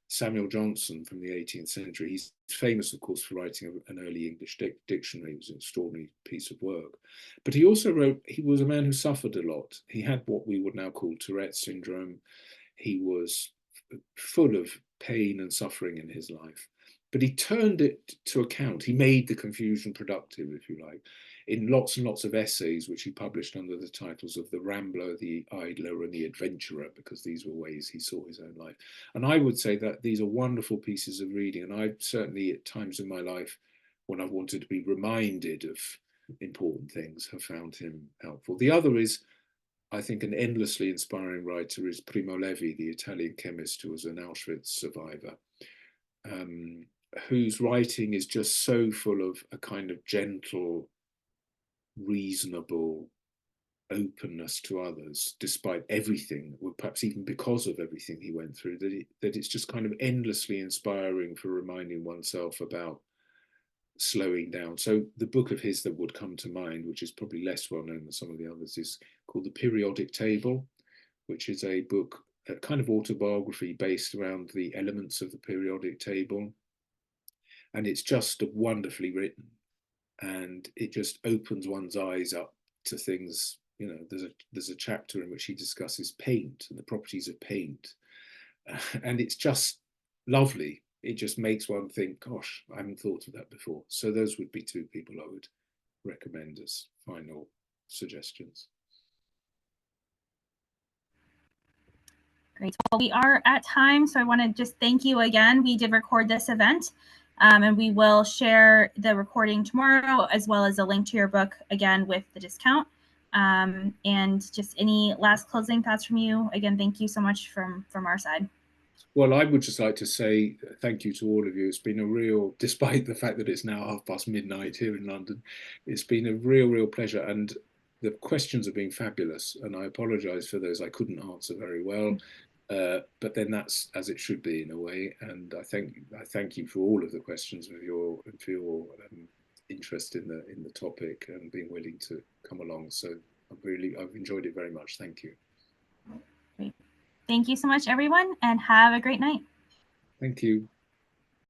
Samuel Johnson from the 18th century. He's famous, of course, for writing an early English dictionary. It was an extraordinary piece of work. But he also wrote, he was a man who suffered a lot. He had what we would now call Tourette's syndrome. He was full of pain and suffering in his life. But he turned it to account. He made the confusion productive, if you like, in lots and lots of essays, which he published under the titles of The Rambler, The Idler, and The Adventurer, because these were ways he saw his own life. And I would say that these are wonderful pieces of reading. And I've certainly, at times in my life, when I've wanted to be reminded of important things, have found him helpful. The other is, I think, an endlessly inspiring writer is Primo Levi, the Italian chemist who was an Auschwitz survivor, whose writing is just so full of a kind of gentle, reasonable openness to others, despite everything, or perhaps even because of everything he went through, that it's just kind of endlessly inspiring for reminding oneself about slowing down. So the book of his that would come to mind, which is probably less well known than some of the others, is called The Periodic Table, which is a book, a kind of autobiography based around the elements of the periodic table. And it's just wonderfully written. And it just opens one's eyes up to things. You know, there's a chapter in which he discusses paint and the properties of paint. And it's just lovely. It just makes one think, gosh, I haven't thought of that before. So those would be two people I would recommend as final suggestions. Great. Well, we are at time, so I want to just thank you again. We did record this event, and we will share the recording tomorrow, as well as a link to your book, again, with the discount. And just any last closing thoughts from you? Again, thank you so much from our side. Well, I would just like to say thank you to all of you. It's been a real, despite the fact that it's now midnight here in London, it's been a real pleasure. And the questions have been fabulous. And I apologize for those I couldn't answer very well. But then that's as it should be in a way. And I thank you for all of the questions and for your interest in the topic and being willing to come along. So I've enjoyed it very much. Thank you. Great. Thank you so much, everyone, and have a great night. Thank you.